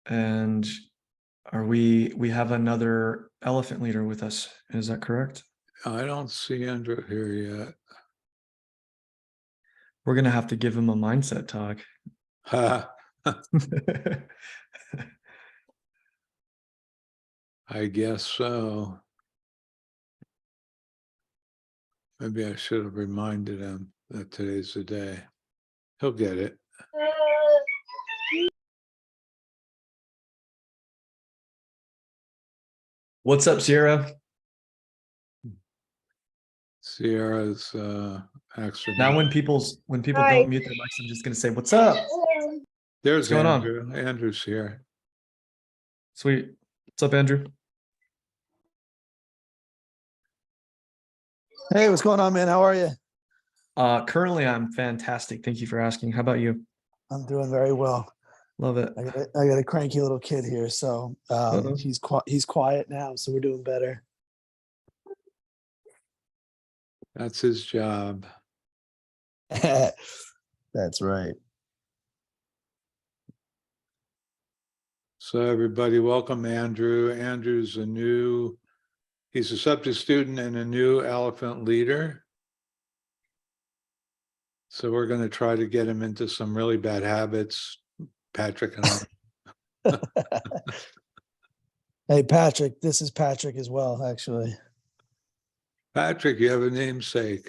And we have another elephant leader with us. Is that correct? I don't see Andrew here yet. We're gonna have to give him a mindset talk. I guess so. Maybe I should have reminded him that today's the day. He'll get it. What's up, Sierra? Sierra's actually. Now when people Hi. don't mute their mics, I'm just gonna say, what's up? There's going on? Andrew. Andrew's here. Sweet. What's up, Andrew? Hey, what's going on, man? How are you? Currently I'm fantastic. Thank you for asking. How about you? I'm doing very well. Love it. I got a cranky little kid here, so he's quiet now, so we're doing better. That's his job. That's right. So everybody, welcome Andrew. Andrew's he's a subject student and a new elephant leader. So we're going to try to get him into some really bad habits, Patrick and I. Hey, Patrick, this is Patrick as well, actually. Patrick, you have a namesake.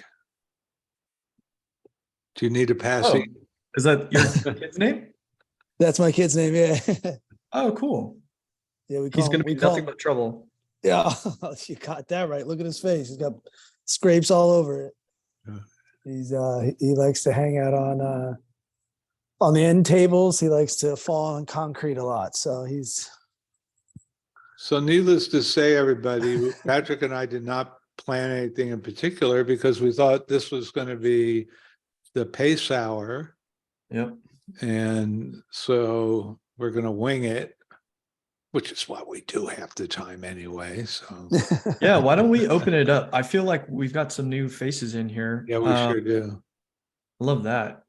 Do you need a passing? Oh, is that your kid's name? That's my kid's name, yeah. Oh, cool. Yeah, He's gonna be nothing but trouble. Yeah, you got that right. Look at his face. He's got scrapes all over it. Yeah. He likes to hang out on the end tables. He likes to fall on concrete a lot. So So needless to say, everybody, Patrick and I did not plan anything in particular because we thought this was going to be the pace hour. Yep. And so we're going to wing it, which is what we do half the time anyway. So Yeah, why don't we open it up? I feel like we've got some new faces in here. yeah, we sure do. Love that.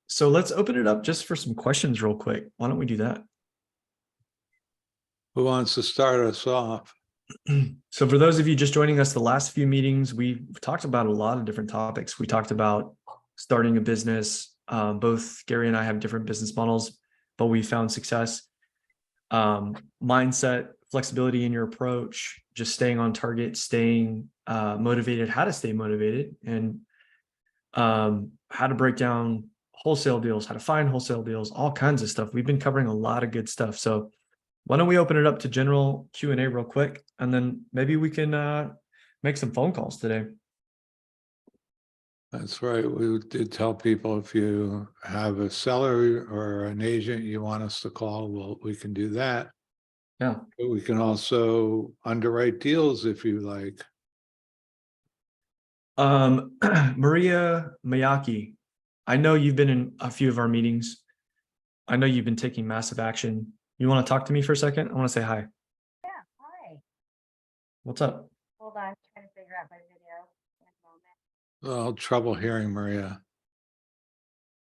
So let's open it up just for some questions real quick. Why don't we do that? Who wants to start us off? So for those of you just joining us, the last few meetings, we've talked about a lot of different topics. We talked about starting a business. Both Gary and I have different business models, but we found success. Mindset, flexibility in your approach, just staying on target, staying motivated, how to stay motivated, and how to break down wholesale deals, how to find wholesale deals, all kinds of stuff. We've been covering a lot of good stuff. So why don't we open it up to general Q&A real quick, and then maybe we can make some phone calls today. That's right. We did tell people if you have a seller or an agent you want us to call, well, we can do that. Yeah. But we can also underwrite deals if you like. Maria Miyake, I know you've been in a few of our meetings. I know you've been taking massive action. You want to talk to me for a second? I want to say hi. Yeah, hi. What's up? Hold on, trying to figure out my video. Well, trouble hearing Maria.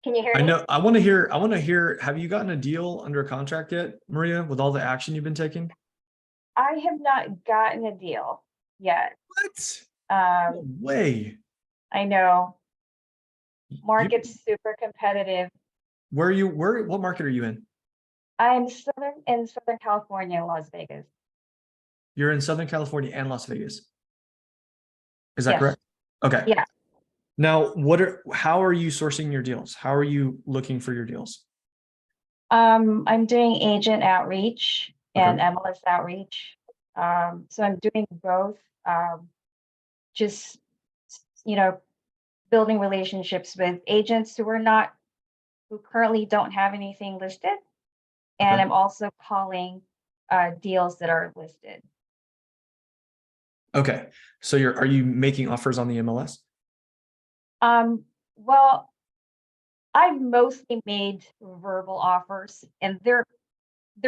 Can you hear I me? know. I want to hear. Have you gotten a deal under contract yet, Maria, with all the action you've been taking? I have not gotten a deal yet. What? No Um, way. I know market's super competitive. Where are you? What market are you in? I'm in Southern California, Las Vegas. You're in Southern California and Las Vegas. Is that Yes. correct? Okay. Yeah. Now, how are you sourcing your deals? How are you looking for your deals? I'm doing agent outreach and Okay. MLS outreach. So I'm doing both. Just, building relationships with agents who currently don't have anything listed. And Okay. I'm also calling deals that are listed. Okay. So are you making offers on the MLS? Well, I've mostly made verbal offers and they're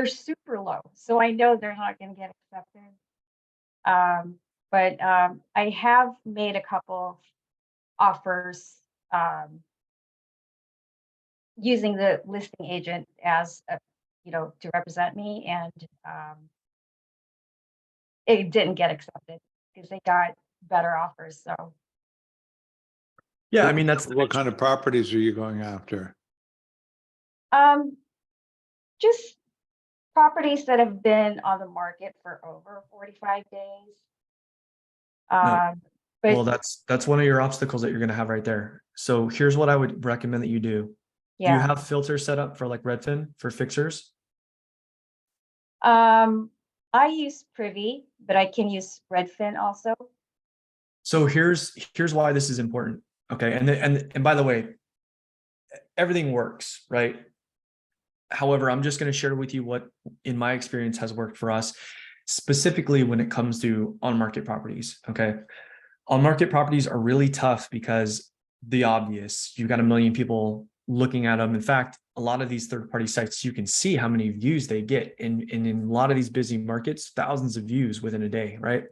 super low. So I know they're not going to get accepted. But I have made a couple of offers using the listing agent as to represent me, and it didn't get accepted because they got better offers. So Yeah, I mean, that's What kind of properties are you going after? just properties that have been on the market for over 45 days. No. But Well, that's one of your obstacles that you're going to have right there. So here's what I would recommend that you do. Do you yeah, have filters set up for like Redfin for fixers? I use Privy, but I can use Redfin also. So here's why this is important. Okay. And by the way, everything works, right? However, I'm just going to share with you what in my experience has worked for us, specifically when it comes to on-market properties. Okay. On-market properties are really tough because the obvious, you've got a million people looking at them. In fact, a lot of these third-party sites, you can see how many views they get. And in a lot of these busy markets, thousands of views within a day, right?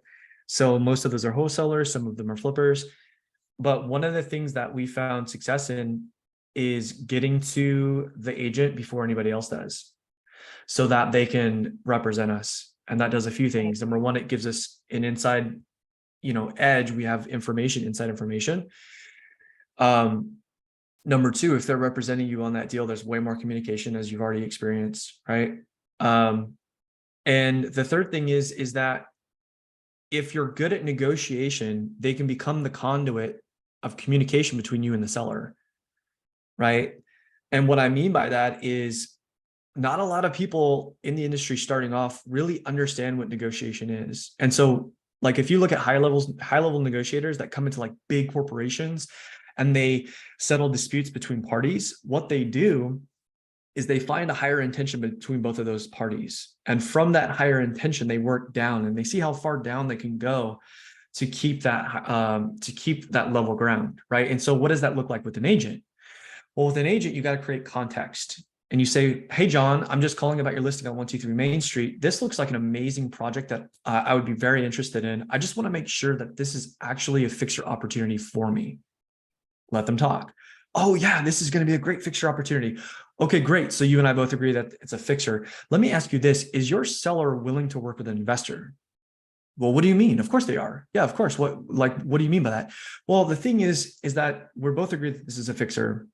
So most of those are wholesalers, some of them are flippers. But one of the things that we found success in is getting to the agent before anybody else does, so that they can represent us. And that does a few things. Number one, it gives us an inside, edge. We have inside information. Number two, if they're representing you on that deal, there's way more communication, as you've already experienced, right? And the third thing is that if you're good at negotiation, they can become the conduit of communication between you and the seller, right? And what I mean by that is not a lot of people in the industry starting off really understand what negotiation is. And so, like, if you look at high level negotiators that come into like big corporations and they settle disputes between parties, what they do is they find a higher intention between both of those parties. And from that higher intention, they work down and they see how far down they can go to keep that level ground, right? And so what does that look like with an agent? Well, with an agent, you got to create context. And you say, hey, John, I'm just calling about your listing on 123 Main Street. This looks like an amazing project that I would be very interested in. I just want to make sure that this is actually a fixture opportunity for me. Let them talk. Oh, yeah, this is going to be a great fixture opportunity. Okay, great. So you and I both agree that it's a fixture. Let me ask you this. Is your seller willing to work with an investor? Well, what do you mean? Of course they are. Yeah, of course. What do you mean by that? Well, the thing is that we're both agreed that this is a fixer.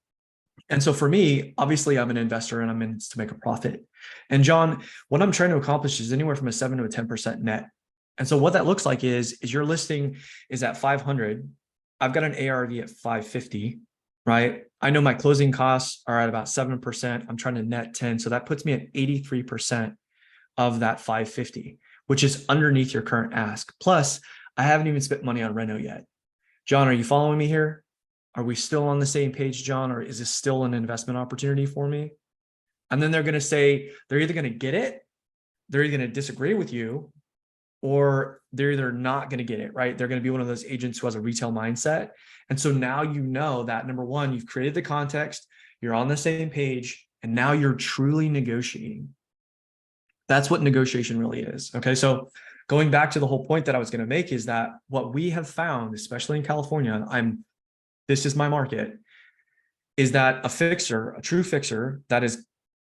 And so for me, obviously I'm an investor and I'm in to make a profit. And John, what I'm trying to accomplish is anywhere from a 7 to a 10% net. And so what that looks like is your listing is at 500. I've got an ARV at 550, right? I know my closing costs are at about 7%. I'm trying to net 10. So that puts me at 83% of that 550, which is underneath your current ask. Plus, I haven't even spent money on reno yet. John, are you following me here? Are we still on the same page, John, or is this still an investment opportunity for me? And then they're going to say, they're either going to get it, they're either going to disagree with you, or they're either not going to get it, right? They're going to be one of those agents who has a retail mindset. And so now you know that, number one, you've created the context, you're on the same page, and now you're truly negotiating. That's what negotiation really is. Okay. So going back to the whole point that I was going to make is that what we have found, especially in California, this is my market, is that a true fixer that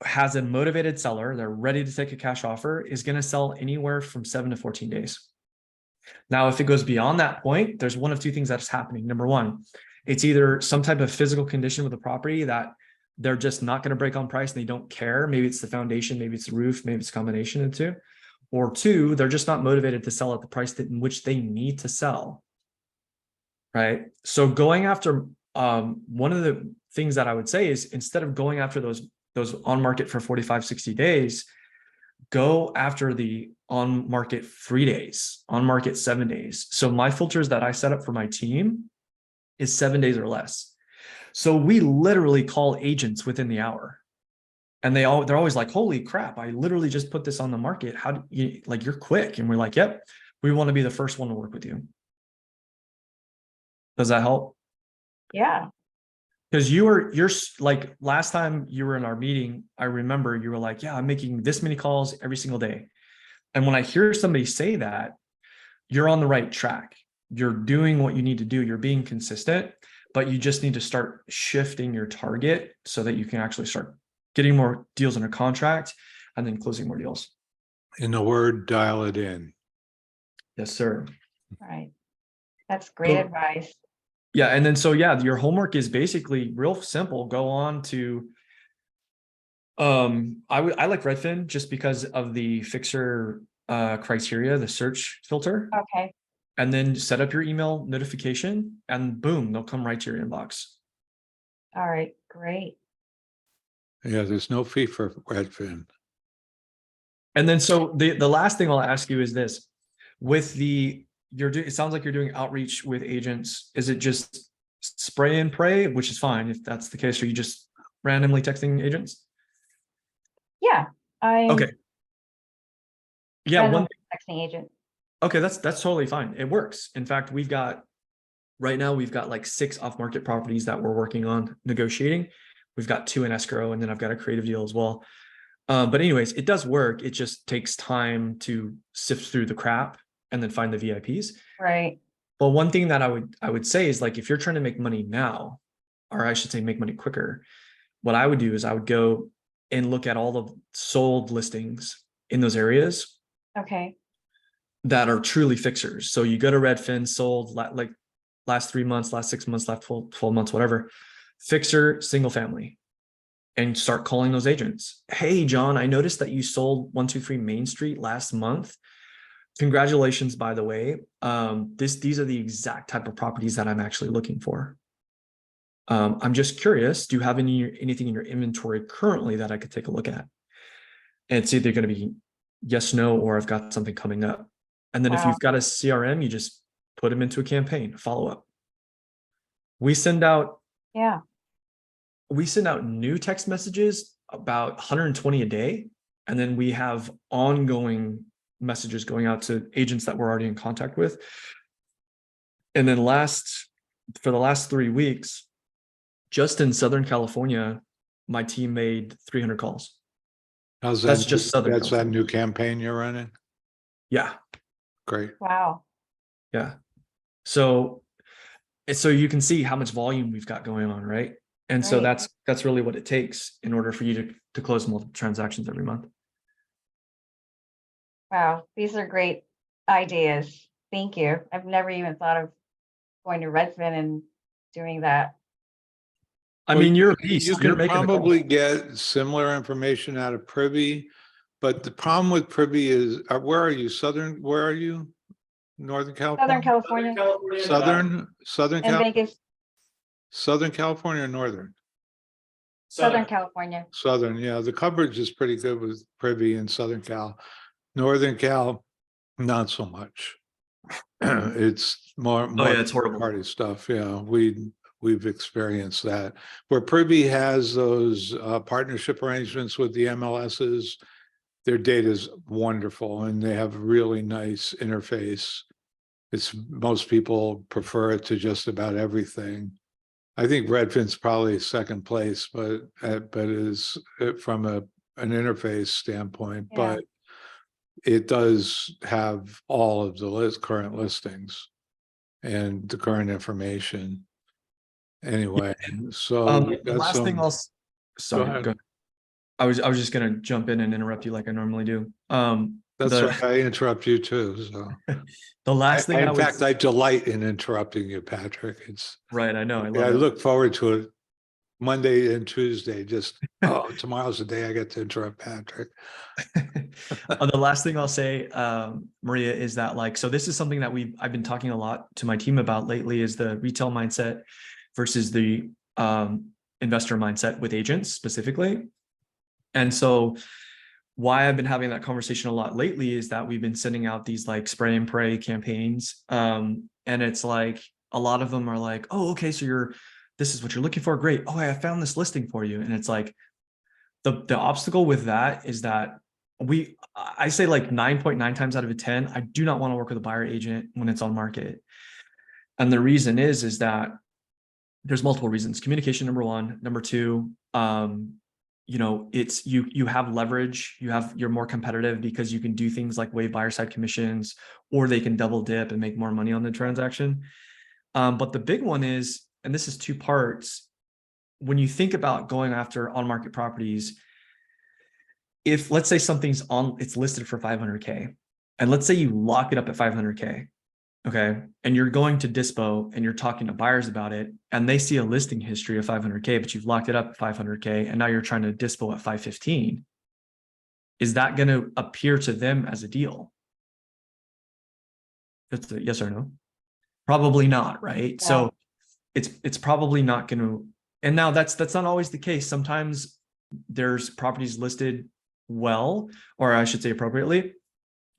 has a motivated seller, they're ready to take a cash offer, is going to sell anywhere from 7 to 14 days. Now, if it goes beyond that point, there's one of two things that's happening. Number one, it's either some type of physical condition with the property that they're just not going to break on price and they don't care. Maybe it's the foundation, maybe it's the roof, maybe it's a combination of the two. Or two, they're just not motivated to sell at the price in which they need to sell. Right. So going after one of the things that I would say is, instead of going after those on market for 45, 60 days, go after the on market 3 days, on market 7 days. So my filters that I set up for my team is 7 days or less. So we literally call agents within the hour, and they're always like, holy crap, I literally just put this on the market. How do you, like, you're quick. And we're like, yep, we want to be the first one to work with you. Does that help? Yeah. Because you're like, last time you were in our meeting, I remember you were like, yeah, I'm making this many calls every single day. And when I hear somebody say that, you're on the right track. You're doing what you need to do. You're being consistent, but you just need to start shifting your target so that you can actually start getting more deals under contract, and then closing more deals. In the word, dial it in. Yes, sir. Right. That's great So- advice. Yeah, and then so yeah, your homework is basically real simple. Go on to I like Redfin just because of the fixer criteria, the search filter, Okay. and then set up your email notification and boom, they'll come right to your inbox. All right. Great. Yeah, there's no fee for Redfin. And then so the last thing I'll ask you is this: with the it sounds like you're doing outreach with agents. Is it just spray and pray, which is fine if that's the case, or you just randomly texting agents? Yeah. I Okay. Yeah, one texting agent. okay, that's totally fine. It works. In fact, right now we've got like 6 off-market properties that we're working on negotiating. We've got 2 in escrow, and then I've got a creative deal as well. But anyways, it does work. It just takes time to sift through the crap and then find the VIPs. Right. Well, one thing that I would say is, like, if you're trying to make money now, or I should say make money quicker, what I would do is I would go and look at all the sold listings in those areas Okay. that are truly fixers. So you go to Redfin, sold like last 3 months, last 6 months, last 12 months, whatever, fixer, single family, and start calling those agents. Hey, John, I noticed that you sold 123 Main Street last month. Congratulations, by the way. These are the exact type of properties that I'm actually looking for. I'm just curious, do you have anything in your inventory currently that I could take a look at? And it's either going to be yes, no, or I've got something coming up. And then if Wow. you've got a CRM, you just put them into a campaign, follow up. We send out Yeah. new text messages about 120 a day. And then we have ongoing messages going out to agents that we're already in contact with. And then for the last 3 weeks, just in Southern California, my team made 300 calls. How's That's that? just Southern That's that California. new campaign you're running? Yeah. Great. Wow. Yeah. So you can see how much volume we've got going on, right? And so Right. that's really what it takes in order for you to close multiple transactions every month. Wow. These are great ideas. Thank you. I've never even thought of going to Redfin and doing that. I Well, mean, you're a beast. You You're can making the probably calls. get similar information out of Privy, but the problem with Privy is, where are you? Where are you? Northern Southern California? California Southern and Vegas, Southern California or Northern? Southern California. Southern, yeah, the coverage is pretty good with Privy in Southern Cal. Northern Cal, not so much. It's more yeah, it's horrible. party stuff. Yeah, we've experienced that. Where Privy has those partnership arrangements with the MLSs, their data is wonderful and they have a really nice interface. Most people prefer it to just about everything. I think Redfin's probably second place, but is from an interface standpoint, Yeah. but it does have all of the current listings and the current information. Anyway, so we've The got last thing some. I'll sorry, ahead. go ahead. I was just gonna jump in and interrupt you like I normally do. That's the, right. I interrupt you too. So the last thing in fact, I delight in interrupting you, Patrick. It's right, I know, I I love it. look forward to it. Monday and Tuesday, just tomorrow's the day I get to interrupt Patrick. The last thing I'll say, Maria, is that, like, so this is something that I've been talking a lot to my team about lately, is the retail mindset versus the investor mindset with agents specifically. And so why I've been having that conversation a lot lately is that we've been sending out these like spray and pray campaigns. And it's like, a lot of them are like, oh, okay, so this is what you're looking for. Great. Oh, I found this listing for you. And it's like, the obstacle with that is that I say like 9.9 times out of 10, I do not want to work with a buyer agent when it's on market. And the reason is that there's multiple reasons. Communication, number one. Number two, it's you have leverage, you're more competitive because you can do things like waive buyer side commissions, or they can double dip and make more money on the transaction. But the big one is, and this is 2 parts, when you think about going after on-market properties, if let's say something's on, it's listed for 500K, and let's say you lock it up at 500K, okay, and you're going to dispo and you're talking to buyers about it, and they see a listing history of 500K, but you've locked it up at 500K, and now you're trying to dispo at 515. Is that going to appear to them as a deal? That's a yes or no. Probably not, right? Yeah. So it's probably not going to. And now that's not always the case. Sometimes there's properties listed well, or I should say appropriately,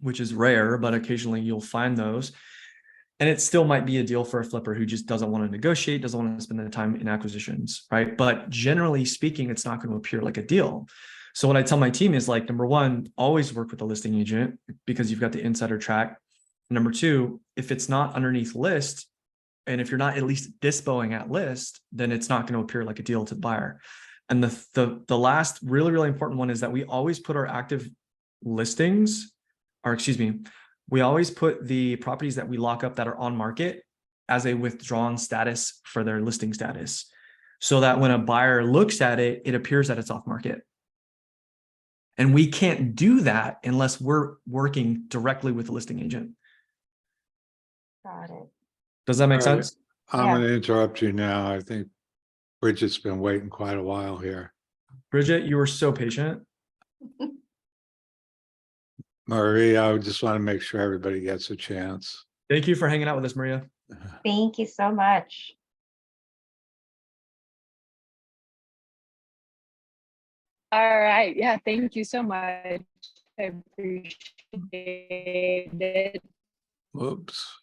which is rare, but occasionally you'll find those. And it still might be a deal for a flipper who just doesn't want to negotiate, doesn't want to spend the time in acquisitions, right? But generally speaking, it's not going to appear like a deal. So what I tell my team is like, number one, always work with a listing agent because you've got the insider track. Number two, if it's not underneath list, and if you're not at least dispoing at list, then it's not going to appear like a deal to the buyer. And the last really, really important one is that we always put our active listings, or excuse me, we always put the properties that we lock up that are on market as a withdrawn status for their listing status, so that when a buyer looks at it, it appears that it's off market. And we can't do that unless we're working directly with the listing agent. Got it. Does that make All right. sense? I'm Yeah. going to interrupt you now. I think Bridget's been waiting quite a while here. Bridget, you were so patient. Maria, I just want to make sure everybody gets a chance. Thank you for hanging out with us, Maria. Thank you so much. All right. Yeah. Thank you so much. I appreciate it. Whoops.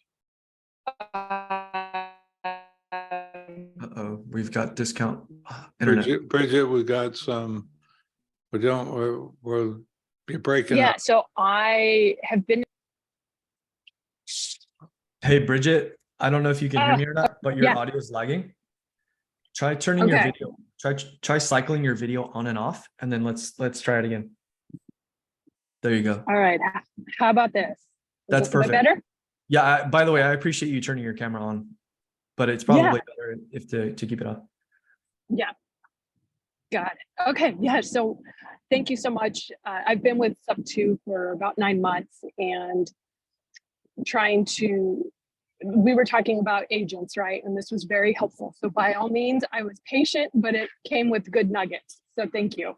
Uh-oh, we've got discount internet. Bridget, we got some, we're you're breaking Yeah. up. So I have been. Hey, Bridget, I don't know if you can hear me or not, but your yeah. audio is lagging. Try turning your Okay. video. Try cycling your video on and off, and then let's try it again. There you go. All right. How about this? Is That's this a bit perfect. better? Yeah. By the way, I appreciate you turning your camera on, but it's probably better if to keep it on. Yeah. Got it. Okay. Yeah. So thank you so much. I've been with Sub2 for about 9 months and we were talking about agents, right? And this was very helpful. So by all means, I was patient, but it came with good nuggets. So thank you.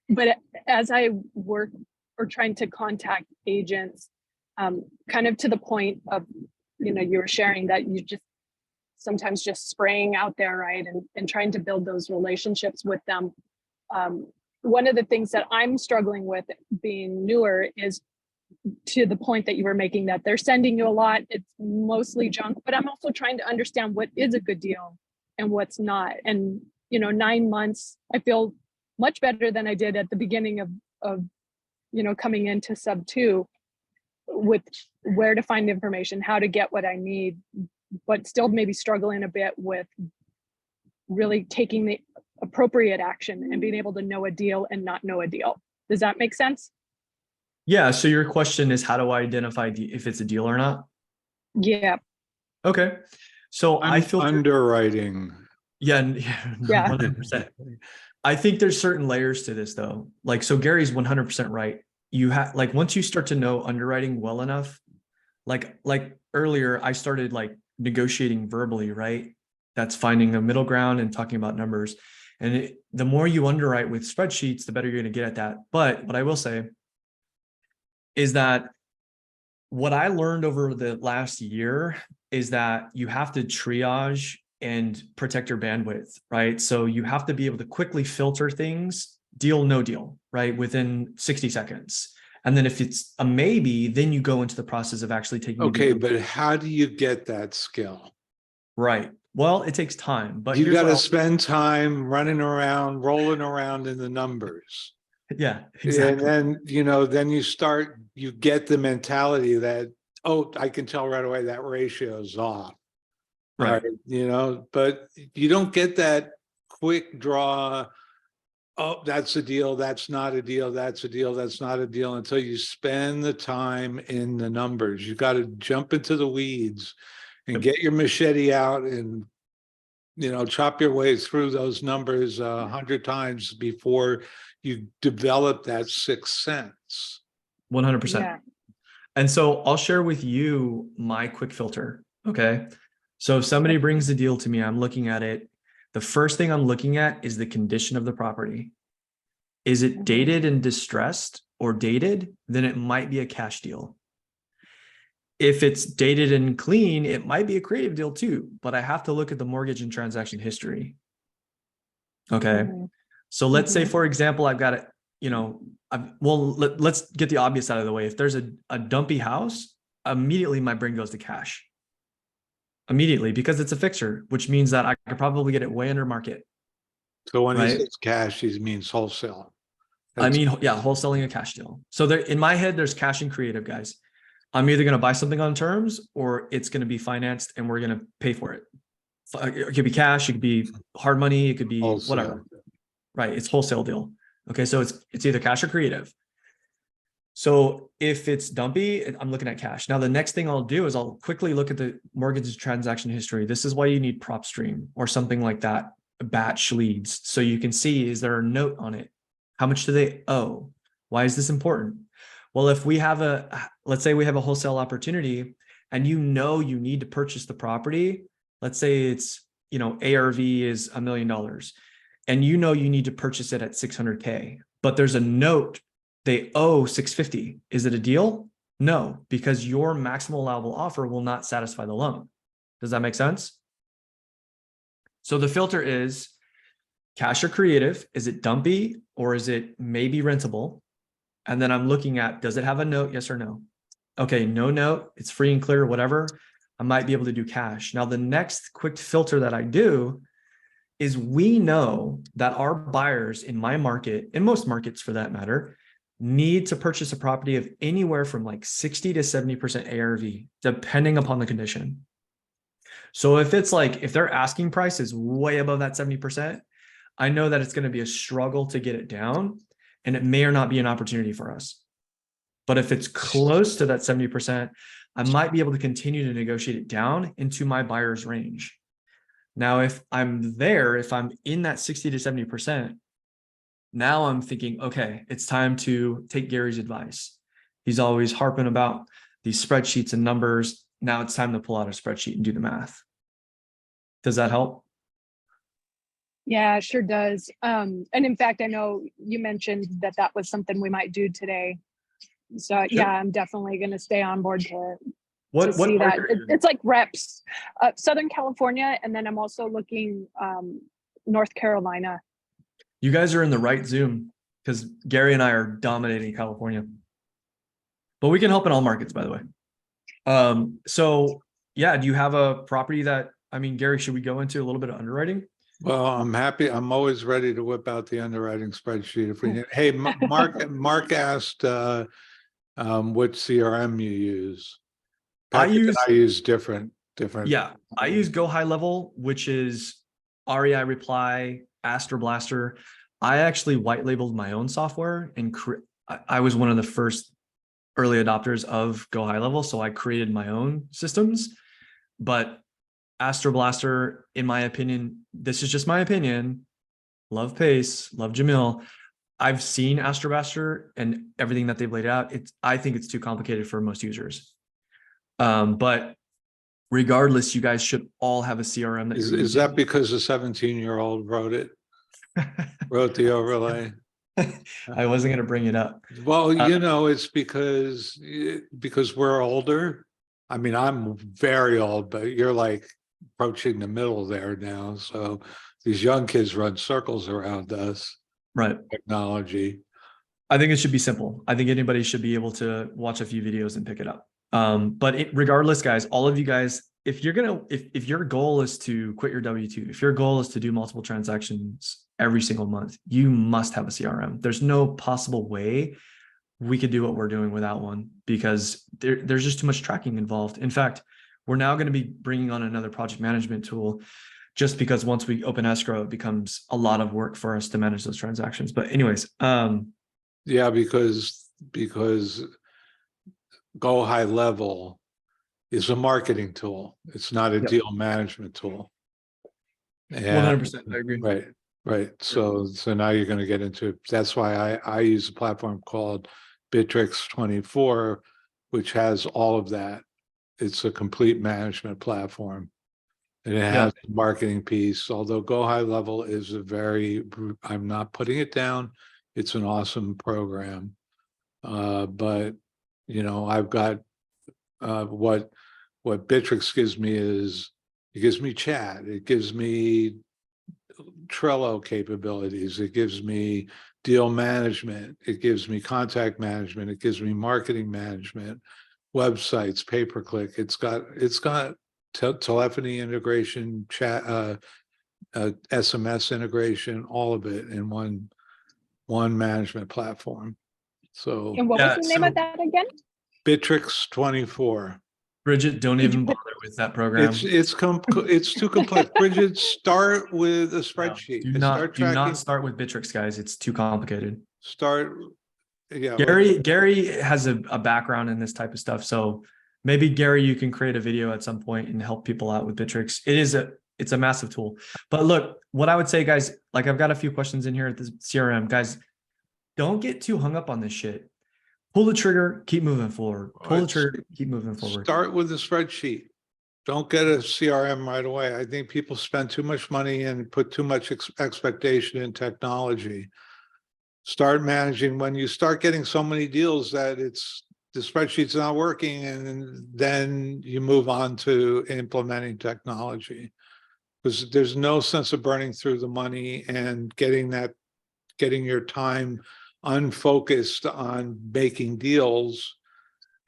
But as I work or trying to contact agents, kind of to the point of, you were sharing that you just sometimes just spraying out there, right? And trying to build those relationships with them. One of the things that I'm struggling with being newer is to the point that you were making, that they're sending you a lot. It's mostly junk, but I'm also trying to understand what is a good deal and what's not. And, 9 months, I feel much better than I did at the beginning of coming into Sub2 with where to find information, how to get what I need, but still maybe struggling a bit with really taking the appropriate action and being able to know a deal and not know a deal. Does that make sense? Yeah. So your question is, how do I identify if it's a deal or not? Yeah. Okay. So I feel underwriting. Yeah. 100%. I think there's certain layers to this though. Like, so Gary's 100% right. You have, like, once you start to know underwriting well enough, like earlier, I started like negotiating verbally, right? That's finding a middle ground and talking about numbers. And the more you underwrite with spreadsheets, the better you're going to get at that. But what I will say is that what I learned over the last year is that you have to triage and protect your bandwidth, right? So you have to be able to quickly filter things, deal, no deal, right? Within 60 seconds. And then if it's a maybe, then you go into the process of actually taking. Okay, but how do you get that skill? Right. Well, it takes time, but you got to spend time running around, rolling around in the numbers. Yeah, exactly. And then, then you get the mentality that, oh, I can tell right away that ratio is off. Right. But you don't get that quick draw. Oh, that's a deal. That's not a deal. That's a deal. That's not a deal until you spend the time in the numbers. You got to jump into the weeds and get your machete out and chop your way through those numbers 100 times before you develop that sixth sense. 100%. Yeah. And so I'll share with you my quick filter. Okay. So if somebody brings the deal to me, I'm looking at it. The first thing I'm looking at is the condition of the property. Is it dated and distressed or dated? Then it might be a cash deal. If it's dated and clean, it might be a creative deal too, but I have to look at the mortgage and transaction history. Okay. Mhm. So let's say, for example, I've got it, let's get the obvious out of the way. If there's a dumpy house, immediately my brain goes to cash. Immediately, because it's a fixture, which means that I could probably get it way under market. So when he Right. says cash, he means wholesale. I mean, yeah, wholesaling a cash deal. So there, in my head, there's cash and creative, guys. I'm either going to buy something on terms or it's going to be financed and we're going to pay for it. It could be cash, it could be hard money, it could be Wholesale. whatever. Right. It's wholesale deal. Okay. So it's either cash or creative. So if it's dumpy, I'm looking at cash. Now, the next thing I'll do is I'll quickly look at the mortgage transaction history. This is why you need PropStream or something like that, batch leads. So you can see, is there a note on it? How much do they owe? Why is this important? Well, if we have let's say we have a wholesale opportunity and you need to purchase the property. Let's say it's, ARV is $1 million and you need to purchase it at 600K, but there's a note they owe 650. Is it a deal? No, because your maximal allowable offer will not satisfy the loan. Does that make sense? So the filter is cash or creative. Is it dumpy or is it maybe rentable? And then I'm looking at, does it have a note? Yes or no? Okay, no note. It's free and clear, whatever. I might be able to do cash. Now, the next quick filter that I do is we know that our buyers in my market, in most markets for that matter, need to purchase a property of anywhere from like 60 to 70% ARV, depending upon the condition. So if their asking price is way above that 70%, I know that it's going to be a struggle to get it down and it may or not be an opportunity for us. But if it's close to that 70%, I might be able to continue to negotiate it down into my buyer's range. Now, if I'm in that 60 to 70%, now I'm thinking, okay, it's time to take Gary's advice. He's always harping about these spreadsheets and numbers. Now it's time to pull out a spreadsheet and do the math. Does that help? Yeah, sure does. And in fact, I know you mentioned that was something we might do today. So Sure. yeah, I'm definitely going to stay on board to What see that. market are you in? It's like reps, Southern California. And then I'm also looking North Carolina. You guys are in the right Zoom because Gary and I are dominating California. But we can help in all markets, by the way. So yeah, do you have a property Gary, should we go into a little bit of underwriting? Well, I'm happy. I'm always ready to whip out the underwriting spreadsheet if we need. Hey, Mark asked what CRM you use. Patrick and I use different. Yeah, I use Go High Level, which is REI Reply, Astro Blaster. I actually white labeled my own software and I was one of the first early adopters of Go High Level. So I created my own systems, but Astro Blaster, in my opinion, this is just my opinion. Love Pace, love Jamil. I've seen Astro Blaster and everything that they've laid out. I think it's too complicated for most users. But regardless, you guys should all have a CRM that you're Is that because a 17-year-old wrote it? Wrote the overlay? I wasn't going to bring it up. Well, it's because we're older. I mean, I'm very old, but you're like approaching the middle there now. So these young kids run circles around us. Right. Technology. I think it should be simple. I think anybody should be able to watch a few videos and pick it up. But regardless, guys, all of you guys, if your goal is to quit your W-2, if your goal is to do multiple transactions every single month, you must have a CRM. There's no possible way we could do what we're doing without one because there's just too much tracking involved. In fact, we're now going to be bringing on another project management tool just because once we open escrow, it becomes a lot of work for us to manage those transactions. But anyways, yeah, because Go High Level is a marketing tool. It's not a deal management tool. And 100%, I agree. right, right. So now you're going to get into, that's why I use a platform called Bittrex 24, which has all of that. It's a complete management platform. And it Yeah. has a marketing piece, although Go High Level is I'm not putting it down. It's an awesome program. But I've got what Bittrex gives me is it gives me chat, it gives me Trello capabilities, it gives me deal management, it gives me contact management, it gives me marketing management, websites, pay-per-click. It's got telephony integration, chat, SMS integration, all of it in one management platform. So And what Yeah, was the name so of that again? Bittrex 24. Bridget, don't Did you even put- bother with that program. It's too complex. Bridget, start with a No, spreadsheet do and not start do not tracking, start with Bittrex, guys. It's too complicated. yeah. Gary has a background in this type of stuff. So maybe Gary, you can create a video at some point and help people out with Bittrex. It's a massive tool. But look, what I would say, guys, like I've got a few questions in here at the CRM. Guys, don't get too hung up on this shit. Pull the trigger, keep moving forward. Pull the trigger, keep moving forward. Start with a spreadsheet. Don't get a CRM right away. I think people spend too much money and put too much expectation in technology. Start managing when you start getting so many deals that the spreadsheet's not working, and then you move on to implementing technology. Because there's no sense of burning through the money and getting your time unfocused on making deals.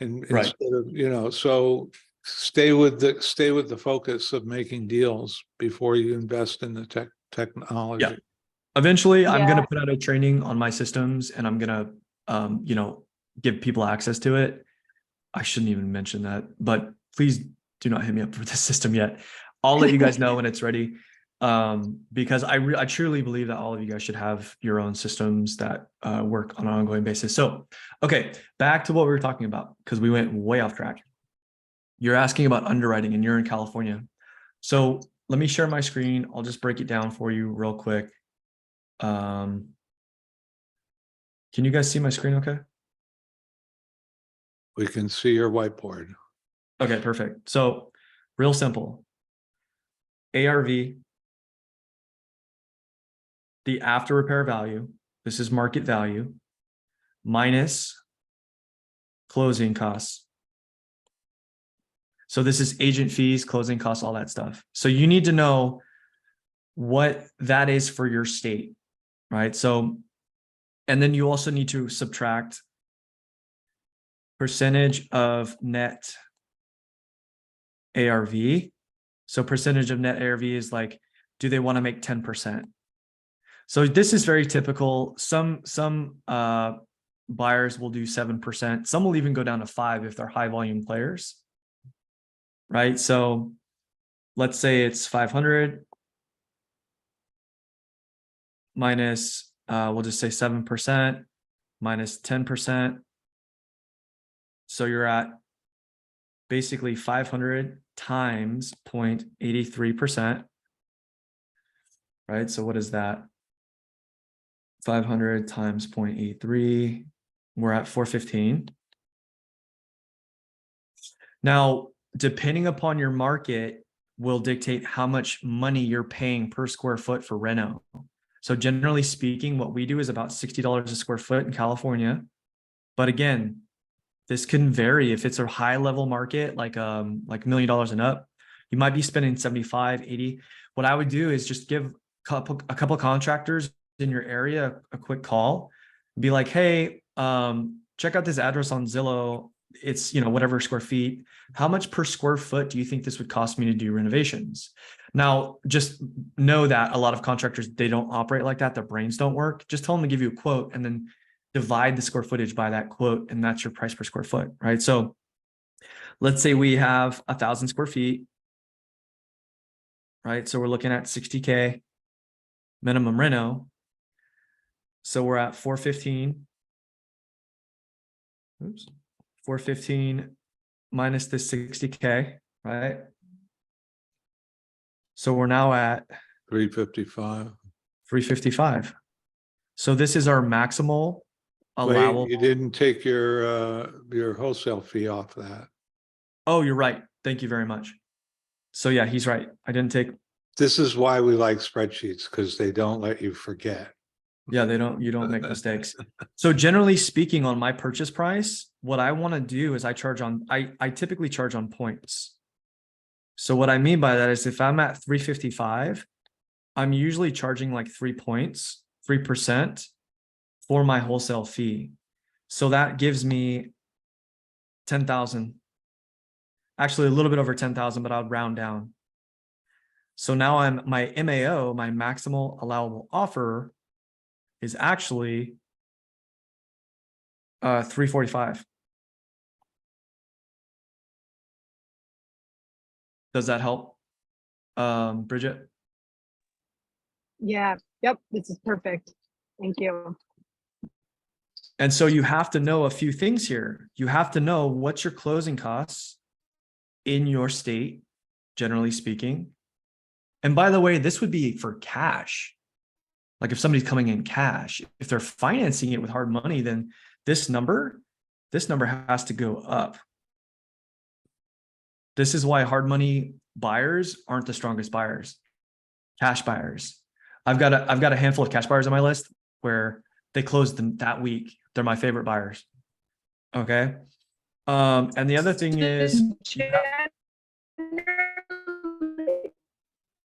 And Right. instead of, so stay with the focus of making deals before you invest in the technology. Yeah. Eventually, I'm Yeah. going to put out a training on my systems and I'm going to, give people access to it. I shouldn't even mention that, but please do not hit me up for this system yet. I'll let you guys know when it's ready. Because I truly believe that all of you guys should have your own systems that work on an ongoing basis. So, okay, back to what we were talking about, because we went way off track. You're asking about underwriting and you're in California. So let me share my screen. I'll just break it down for you real quick. Can you guys see my screen okay? We can see your whiteboard. Okay, perfect. So real simple. ARV, the after repair value, this is market value, minus closing costs. So this is agent fees, closing costs, all that stuff. So you need to know what that is for your state, right? So, and then you also need to subtract percentage of net ARV. So percentage of net ARV is like, do they want to make 10%? So this is very typical. Some buyers will do 7%. Some will even go down to 5% if they're high volume players, right? So let's say it's 500 minus, we'll just say 7% minus 10%. So you're at basically 500 times 0.83%, right? So what is that? 500 times 0.83, we're at 415. Now, depending upon your market will dictate how much money you're paying per square foot for reno. So generally speaking, what we do is about $60 a square foot in California. But again, this can vary. If it's a high level market, like $1 million and up, you might be spending 75, 80. What I would do is just give a couple contractors in your area a quick call, be like, hey, check out this address on Zillow. It's, whatever square feet. How much per square foot do you think this would cost me to do renovations? Now, just know that a lot of contractors, they don't operate like that. Their brains don't work. Just tell them to give you a quote and then divide the square footage by that quote. And that's your price per square foot, right? So let's say we have 1,000 square feet, right? So we're looking at 60K minimum reno. So we're at 415. Oops. 415 minus the 60K, right? So we're now at 355. 355. So this is our maximal Wait, allowable. you didn't take your wholesale fee off that. Oh, you're right. Thank you very much. So yeah, he's right. I didn't take, This is why we like spreadsheets, because they don't let you forget. yeah, you don't make mistakes. So generally speaking, on my purchase price, what I want to do is I typically charge on points. So what I mean by that is if I'm at 355, I'm usually charging like 3 points, 3% for my wholesale fee. So that gives me 10,000. Actually a little bit over 10,000, but I'll round down. So now my MAO, my maximal allowable offer, is actually 345. Does that help? Bridget? Yeah, yep, this is perfect. Thank you. And so you have to know a few things here. You have to know what's your closing costs in your state, generally speaking. And by the way, this would be for cash. Like if somebody's coming in cash, if they're financing it with hard money, then this number has to go up. This is why hard money buyers aren't the strongest buyers. Cash buyers. I've got a handful of cash buyers on my list where they closed them that week. They're my favorite buyers. Okay. And the other thing is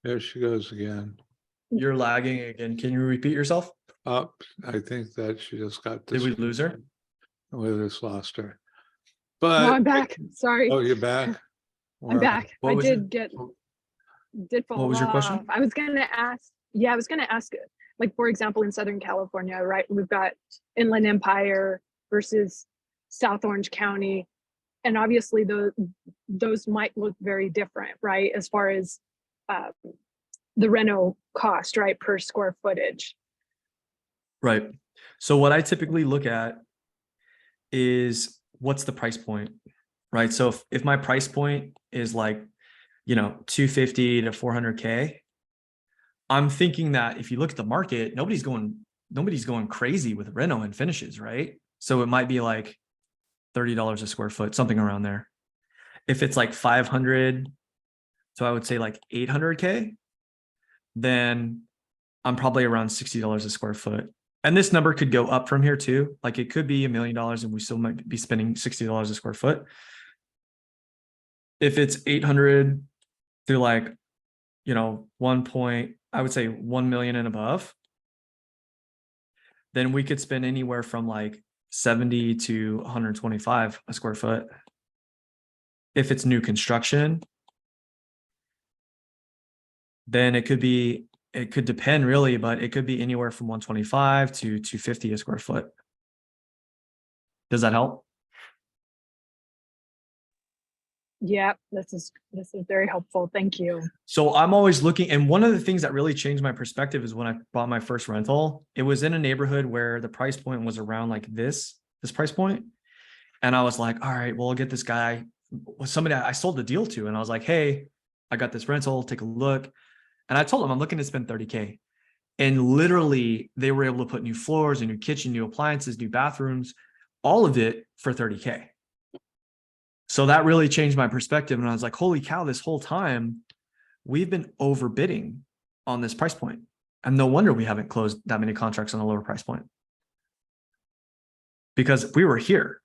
There she goes again. you're lagging again. Can you repeat yourself? Up, I think that she just got Did we lose her? We just lost her. No, I'm But, back. Sorry. oh, you're back? I'm Wow. back. What I was did fall what was your question? off. I was gonna ask, like, for example, in Southern California, right? We've got Inland Empire versus South Orange County. And obviously those might look very different, right? As far as the reno cost, right, per square footage. Right. So what I typically look at is what's the price point, right? So if my price point is like, 250 to 400K, I'm thinking that if you look at the market, nobody's going crazy with reno and finishes, right? So it might be like $30 a square foot, something around there. If it's like 500, so I would say like 800K, then I'm probably around $60 a square foot. And this number could go up from here too. Like it could be $1 million and we still might be spending $60 a square foot. If it's 800 through like, I would say 1 million and above, then we could spend anywhere from like 70 to 125 a square foot. If it's new construction, then it could depend really, but it could be anywhere from 125 to 250 a square foot. Does that help? Yeah, this is very helpful. Thank you. So I'm always looking, and one of the things that really changed my perspective is when I bought my first rental, it was in a neighborhood where the price point was around like this price point. And I was like, all right, well, I'll get this guy, somebody I sold the deal to. And I was like, hey, I got this rental, take a look. And I told them I'm looking to spend 30K. And literally they were able to put new floors, a new kitchen, new appliances, new bathrooms, all of it for 30K. So that really changed my perspective. And I was like, holy cow, this whole time we've been overbidding on this price point. And no wonder we haven't closed that many contracts on a lower price point. Because we were here.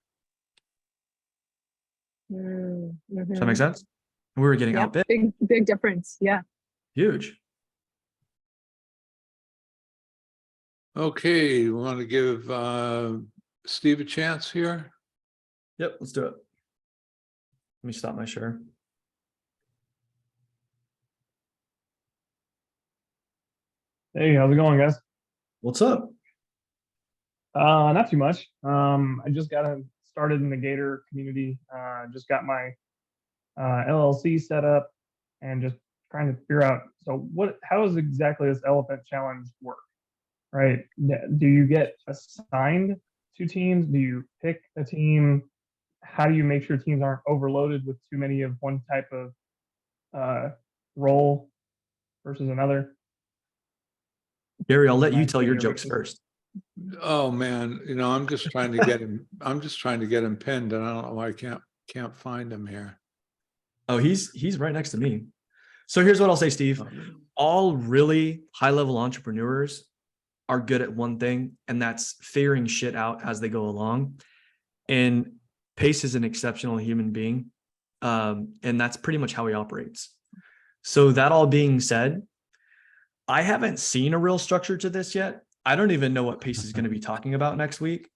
Mm-hmm. Does that make sense? We were getting outbid. Big difference. Yeah. Huge. Okay, you want to give Steve a chance here? Yep, let's do it. Let me stop my share. Hey, how's it going, guys? What's up? Not too much. I just got started in the Gator community. Just got my LLC set up and just trying to figure out, so how does exactly this elephant challenge work? Right? Do you get assigned to teams? Do you pick a team? How do you make sure teams aren't overloaded with too many of one type of role versus another? Gary, I'll let you Nice tell being your your jokes victim. first. Oh, man, I'm just trying to get him, I'm just trying to get him pinned and I don't know why I can't find him here. Oh, he's right next to me. So here's what I'll say, Steve. All really high level entrepreneurs are good at one thing, and that's figuring shit out as they go along. And Pace is an exceptional human being. And that's pretty much how he operates. So that all being said, I haven't seen a real structure to this yet. I don't even know what Pace is going to be talking about next week.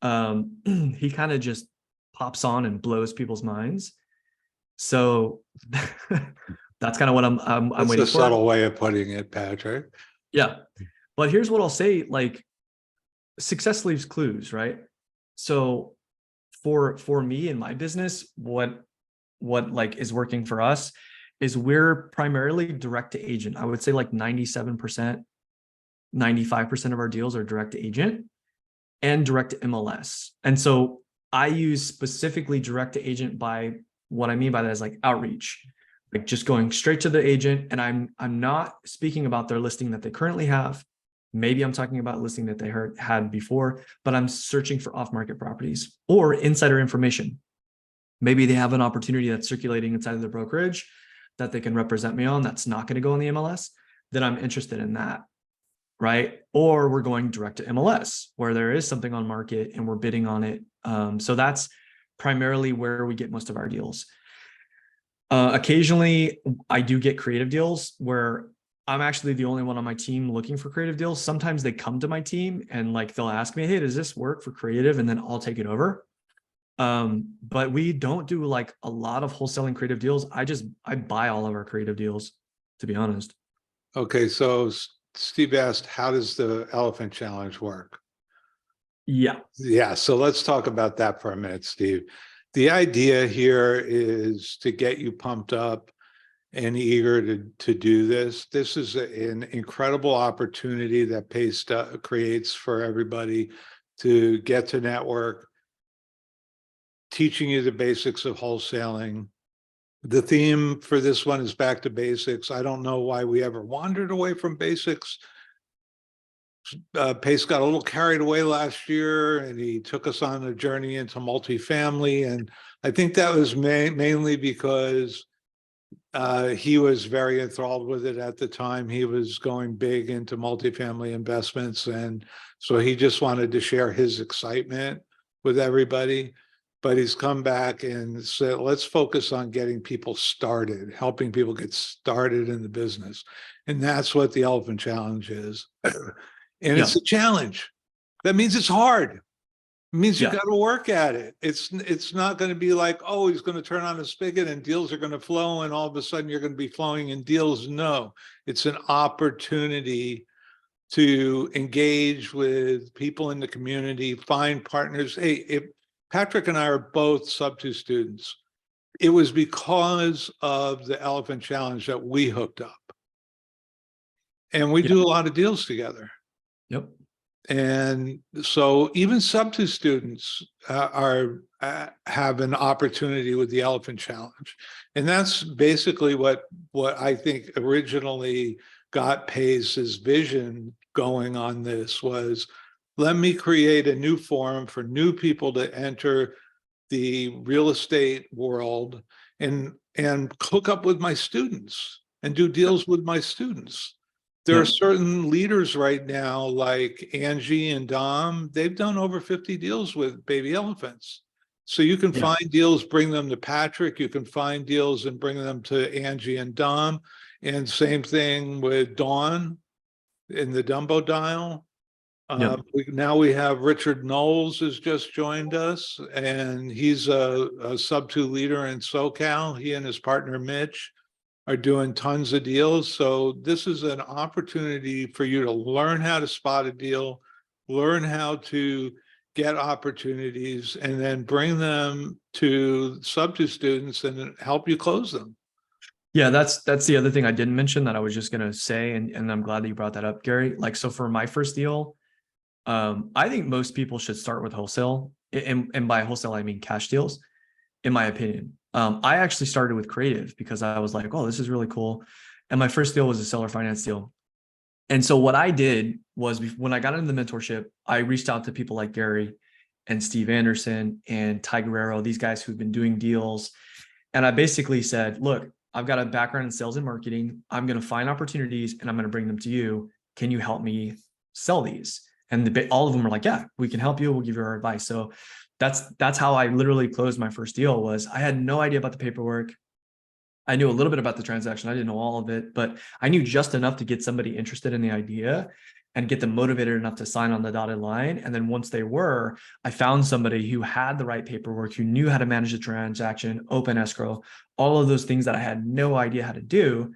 He kind of just pops on and blows people's minds. So that's kind of what I'm That's waiting a for. subtle way of putting it, Patrick. Yeah. But here's what I'll say, like, success leaves clues, right? So for me and my business, what like is working for us is we're primarily direct to agent. I would say like 97%, 95% of our deals are direct to agent and direct to MLS. And so I use specifically direct to agent by what I mean by that is like outreach, like just going straight to the agent. And I'm not speaking about their listing that they currently have. Maybe I'm talking about a listing that they had before, but I'm searching for off-market properties or insider information. Maybe they have an opportunity that's circulating inside of their brokerage that they can represent me on that's not going to go on the MLS, then I'm interested in that, right? Or we're going direct to MLS where there is something on market and we're bidding on it. So that's primarily where we get most of our deals. Occasionally, I do get creative deals where I'm actually the only one on my team looking for creative deals. Sometimes they come to my team and like they'll ask me, hey, does this work for creative? And then I'll take it over. But we don't do like a lot of wholesaling creative deals. I buy all of our creative deals, to be honest. Okay, so Steve asked, how does the Elephant Challenge work? Yeah. Yeah, so let's talk about that for a minute, Steve. The idea here is to get you pumped up and eager to do this. This is an incredible opportunity that Pace creates for everybody to get to network, teaching you the basics of wholesaling. The theme for this one is back to basics. I don't know why we ever wandered away from basics. Pace got a little carried away last year and he took us on a journey into multifamily. And I think that was mainly because he was very enthralled with it at the time. He was going big into multifamily investments. And so he just wanted to share his excitement with everybody. But he's come back and said, let's focus on getting people started, helping people get started in the business. And that's what the Elephant Challenge is. And it's a challenge. That means it's hard. It means you got to work at it. It's not going to be like, oh, he's going to turn on a spigot and deals are going to flow and all of a sudden you're going to be flowing in deals. No, it's an opportunity to engage with people in the community, find partners. Hey, if Patrick and I are both Sub-2 students, it was because of the Elephant Challenge that we hooked up. And we do a lot of deals together. Yep. And so even Sub-2 students have an opportunity with the Elephant Challenge. And that's basically what I think originally got Pace's vision going on this was, let me create a new forum for new people to enter the real estate world and hook up with my students and do deals with my students. There are certain leaders right now like Angie and Dom, they've done over 50 deals with baby elephants. So you can find deals, bring them to Patrick, you can find deals and bring them to Angie and Dom. And same thing with Dawn in the Dumbo Dial. Now we have Richard Knowles has just joined us and he's a Sub-2 leader in SoCal. He and his partner Mitch are doing tons of deals. So this is an opportunity for you to learn how to spot a deal, learn how to get opportunities, and then bring them to Sub-2 students and help you close them. Yeah, that's the other thing I didn't mention that I was just going to say, and I'm glad that you brought that up, Gary. Like, so for my first deal, I think most people should start with wholesale, and by wholesale, I mean cash deals, in my opinion. I actually started with creative because I was like, oh, this is really cool. And my first deal was a seller finance deal. And so what I did was when I got into the mentorship, I reached out to people like Gary and Steve Anderson and Ty Guerrero, these guys who've been doing deals. And I basically said, look, I've got a background in sales and marketing. I'm going to find opportunities and I'm going to bring them to you. Can you help me sell these? And all of them were like, yeah, we can help you. We'll give you our advice. So that's how I literally closed my first deal. Was I had no idea about the paperwork. I knew a little bit about the transaction. I didn't know all of it, but I knew just enough to get somebody interested in the idea and get them motivated enough to sign on the dotted line. And then once they were, I found somebody who had the right paperwork, who knew how to manage the transaction, open escrow, all of those things that I had no idea how to do.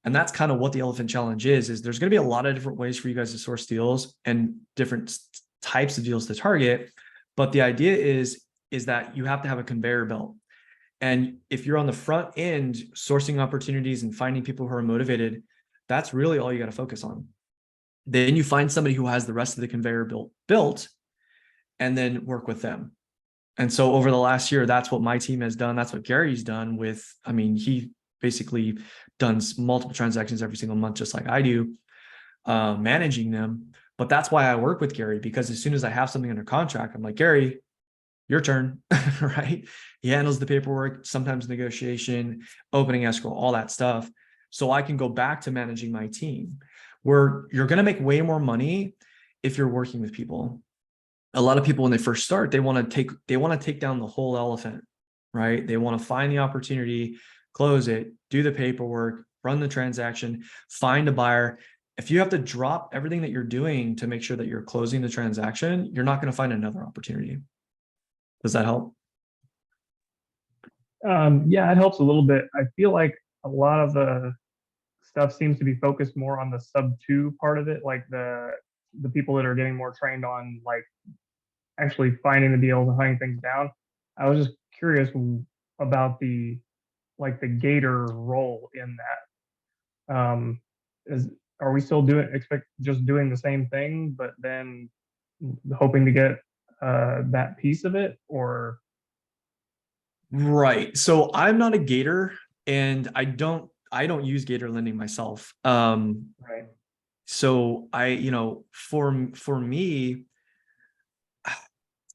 And that's kind of what the Elephant Challenge is there's going to be a lot of different ways for you guys to source deals and different types of deals to target. But the idea is that you have to have a conveyor belt. And if you're on the front end sourcing opportunities and finding people who are motivated, that's really all you got to focus on. Then you find somebody who has the rest of the conveyor built and then work with them. And so over the last year, that's what my team has done. That's what Gary's done with, I mean, he basically done multiple transactions every single month, just like I do, managing them. But that's why I work with Gary, because as soon as I have something under contract, I'm like, Gary, your turn, right? He handles the paperwork, sometimes negotiation, opening escrow, all that stuff. So I can go back to managing my team, where you're going to make way more money if you're working with people. A lot of people, when they first start, they want to take down the whole elephant, right? They want to find the opportunity, close it, do the paperwork, run the transaction, find a buyer. If you have to drop everything that you're doing to make sure that you're closing the transaction, you're not going to find another opportunity. Does that help? Yeah, it helps a little bit. I feel like a lot of the stuff seems to be focused more on the sub 2 part of it, like the people that are getting more trained on like actually finding the deals and hunting things down. I was just curious about the gator role in that. Are we still just doing the same thing, but then hoping to get that piece of it, or? Right. So I'm not a gator, and I don't use gator lending myself. Right. So for me,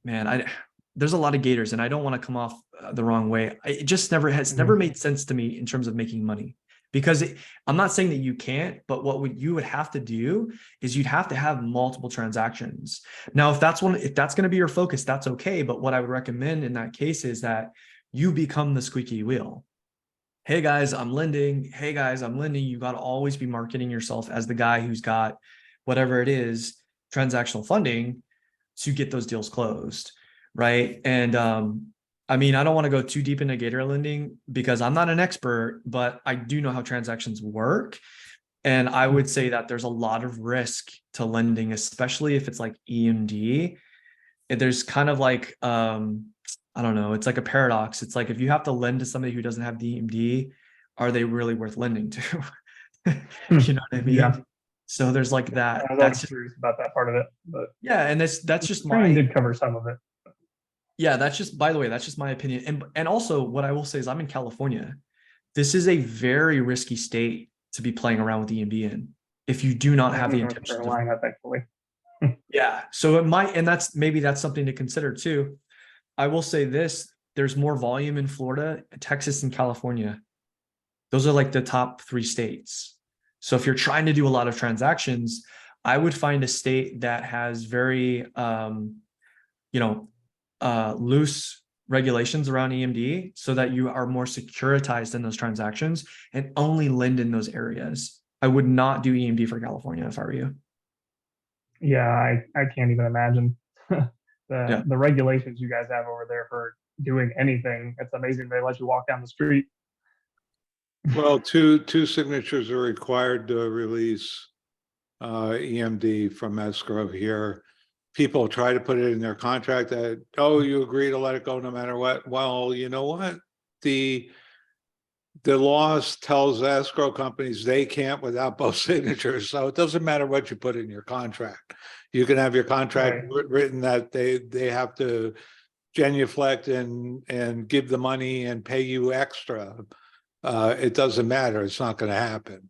man, there's a lot of gators, and I don't want to come off the wrong way. It just never made sense to me in terms of making money, because I'm not saying that you can't, but what you would have to do is you'd have to have multiple transactions. Now, if that's going to be your focus, that's okay. But what I would recommend in that case is that you become the squeaky wheel. Hey guys, I'm lending. Hey guys, I'm lending. You got to always be marketing yourself as the guy who's got whatever it is, transactional funding, to get those deals closed, right? And I mean, I don't want to go too deep into gator lending because I'm not an expert, but I do know how transactions work. And I would say that there's a lot of risk to lending, especially if it's like EMD. There's kind of like, I don't know, it's like a paradox. It's like, if you have to lend to somebody who doesn't have DMD, are they really worth lending to? You know what I mean? Yeah. So there's like that. I was That's curious about that part of it, but yeah, and that's just training my did cover some of it. yeah. That's just, by the way, that's just my opinion. And also, what I will say is, I'm in California. This is a very risky state to be playing around with EMD in if you do not have the North intention. Carolina, thankfully. Yeah, so it might, and that's something to consider too. I will say this: there's more volume in Florida, Texas, and California. Those are like the top 3 states. So if you're trying to do a lot of transactions, I would find a state that has very, loose regulations around EMD, so that you are more securitized in those transactions and only lend in those areas. I would not do EMD for California if I were you. Yeah, I can't even imagine Yeah. the regulations you guys have over there for doing anything. It's amazing they let you walk down the street. Well, two signatures are required to release EMD from escrow here. People try to put it in their contract that, oh, you agree to let it go no matter what. Well, you know what? The laws tells escrow companies they can't without both signatures. So it doesn't matter what you put in your contract. You can have your contract written that they have to genuflect and give the money and pay you extra. It doesn't matter. It's not going to happen.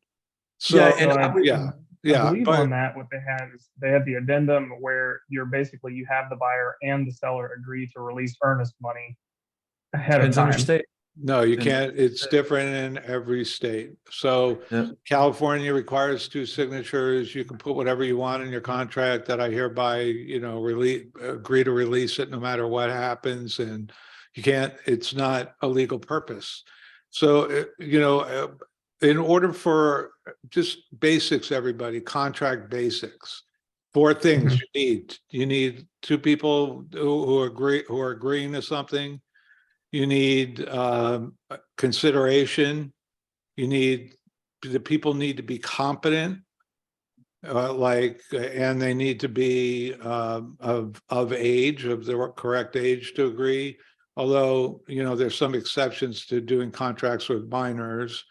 So Yeah, and I would, yeah. Yeah, believe but on that, what they had is they had the addendum where you have the buyer and the seller agree to release earnest money ahead of Depends on your time. state. no, you And- can't. It's different in every state. So Yeah. California requires 2 signatures. You can put whatever you want in your contract that I hereby, agree to release it no matter what happens. And you can't, it's not a legal purpose. So, in order for just basics, everybody, contract basics, 4 things you need 2 people who are agreeing to something. You need consideration. The people need to be competent, and they need to be of age, of the correct age to agree. Although, there's some exceptions to doing contracts with minors.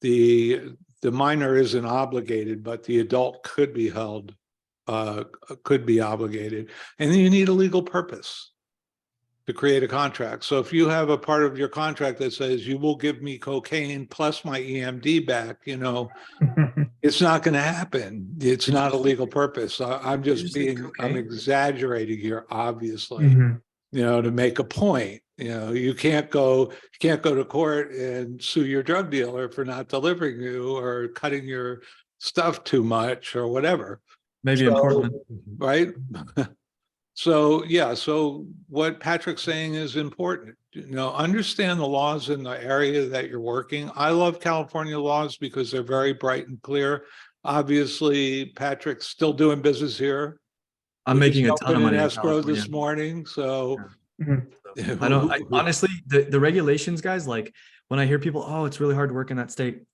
The minor isn't obligated, but the adult could be obligated. And then you need a legal purpose to create a contract. So if you have a part of your contract that says you will give me cocaine plus my EMD back, it's not going to happen. It's not a legal purpose. I'm Did you just say I'm cocaine? exaggerating here, obviously, Mhm. to make a point. You can't go to court and sue your drug dealer for not delivering you or cutting your stuff too much or whatever. Maybe in So- Portland. Right? So, yeah, so what Patrick's saying is important. Understand the laws in the area that you're working. I love California laws because they're very bright and clear. Obviously, Patrick's still doing business here. I'm We just making a ton of opened money an in escrow California. this morning, so. Mhm. I honestly, the regulations, guys, like when I hear people, oh, it's really hard to work in that state,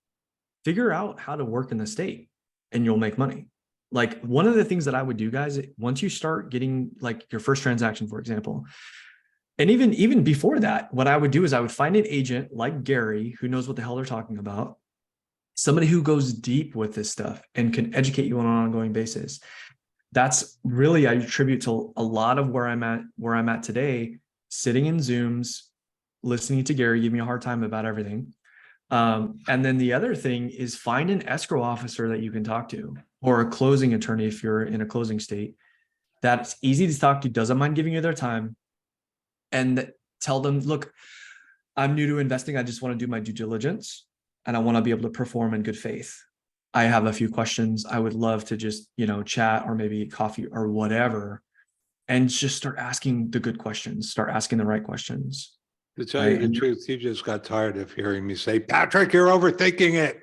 figure out how to work in the state and you'll make money. Like one of the things that I would do, guys, once you start getting like your first transaction, for example, and even before that, what I would do is I would find an agent like Gary who knows what the hell they're talking about, somebody who goes deep with this stuff and can educate you on an ongoing basis. That's really, I attribute to a lot of where I'm at today, sitting in Zooms, listening to Gary give me a hard time about everything. And then the other thing is find an escrow officer that you can talk to, or a closing attorney if you're in a closing state that's easy to talk to, doesn't mind giving you their time, and tell them, look, I'm new to investing. I just want to do my due diligence and I want to be able to perform in good faith. I have a few questions. I would love to just, chat or maybe coffee or whatever, and just start asking the good questions, start asking the right questions. To tell you the And- truth, you just got tired of hearing me say, Patrick, you're overthinking it.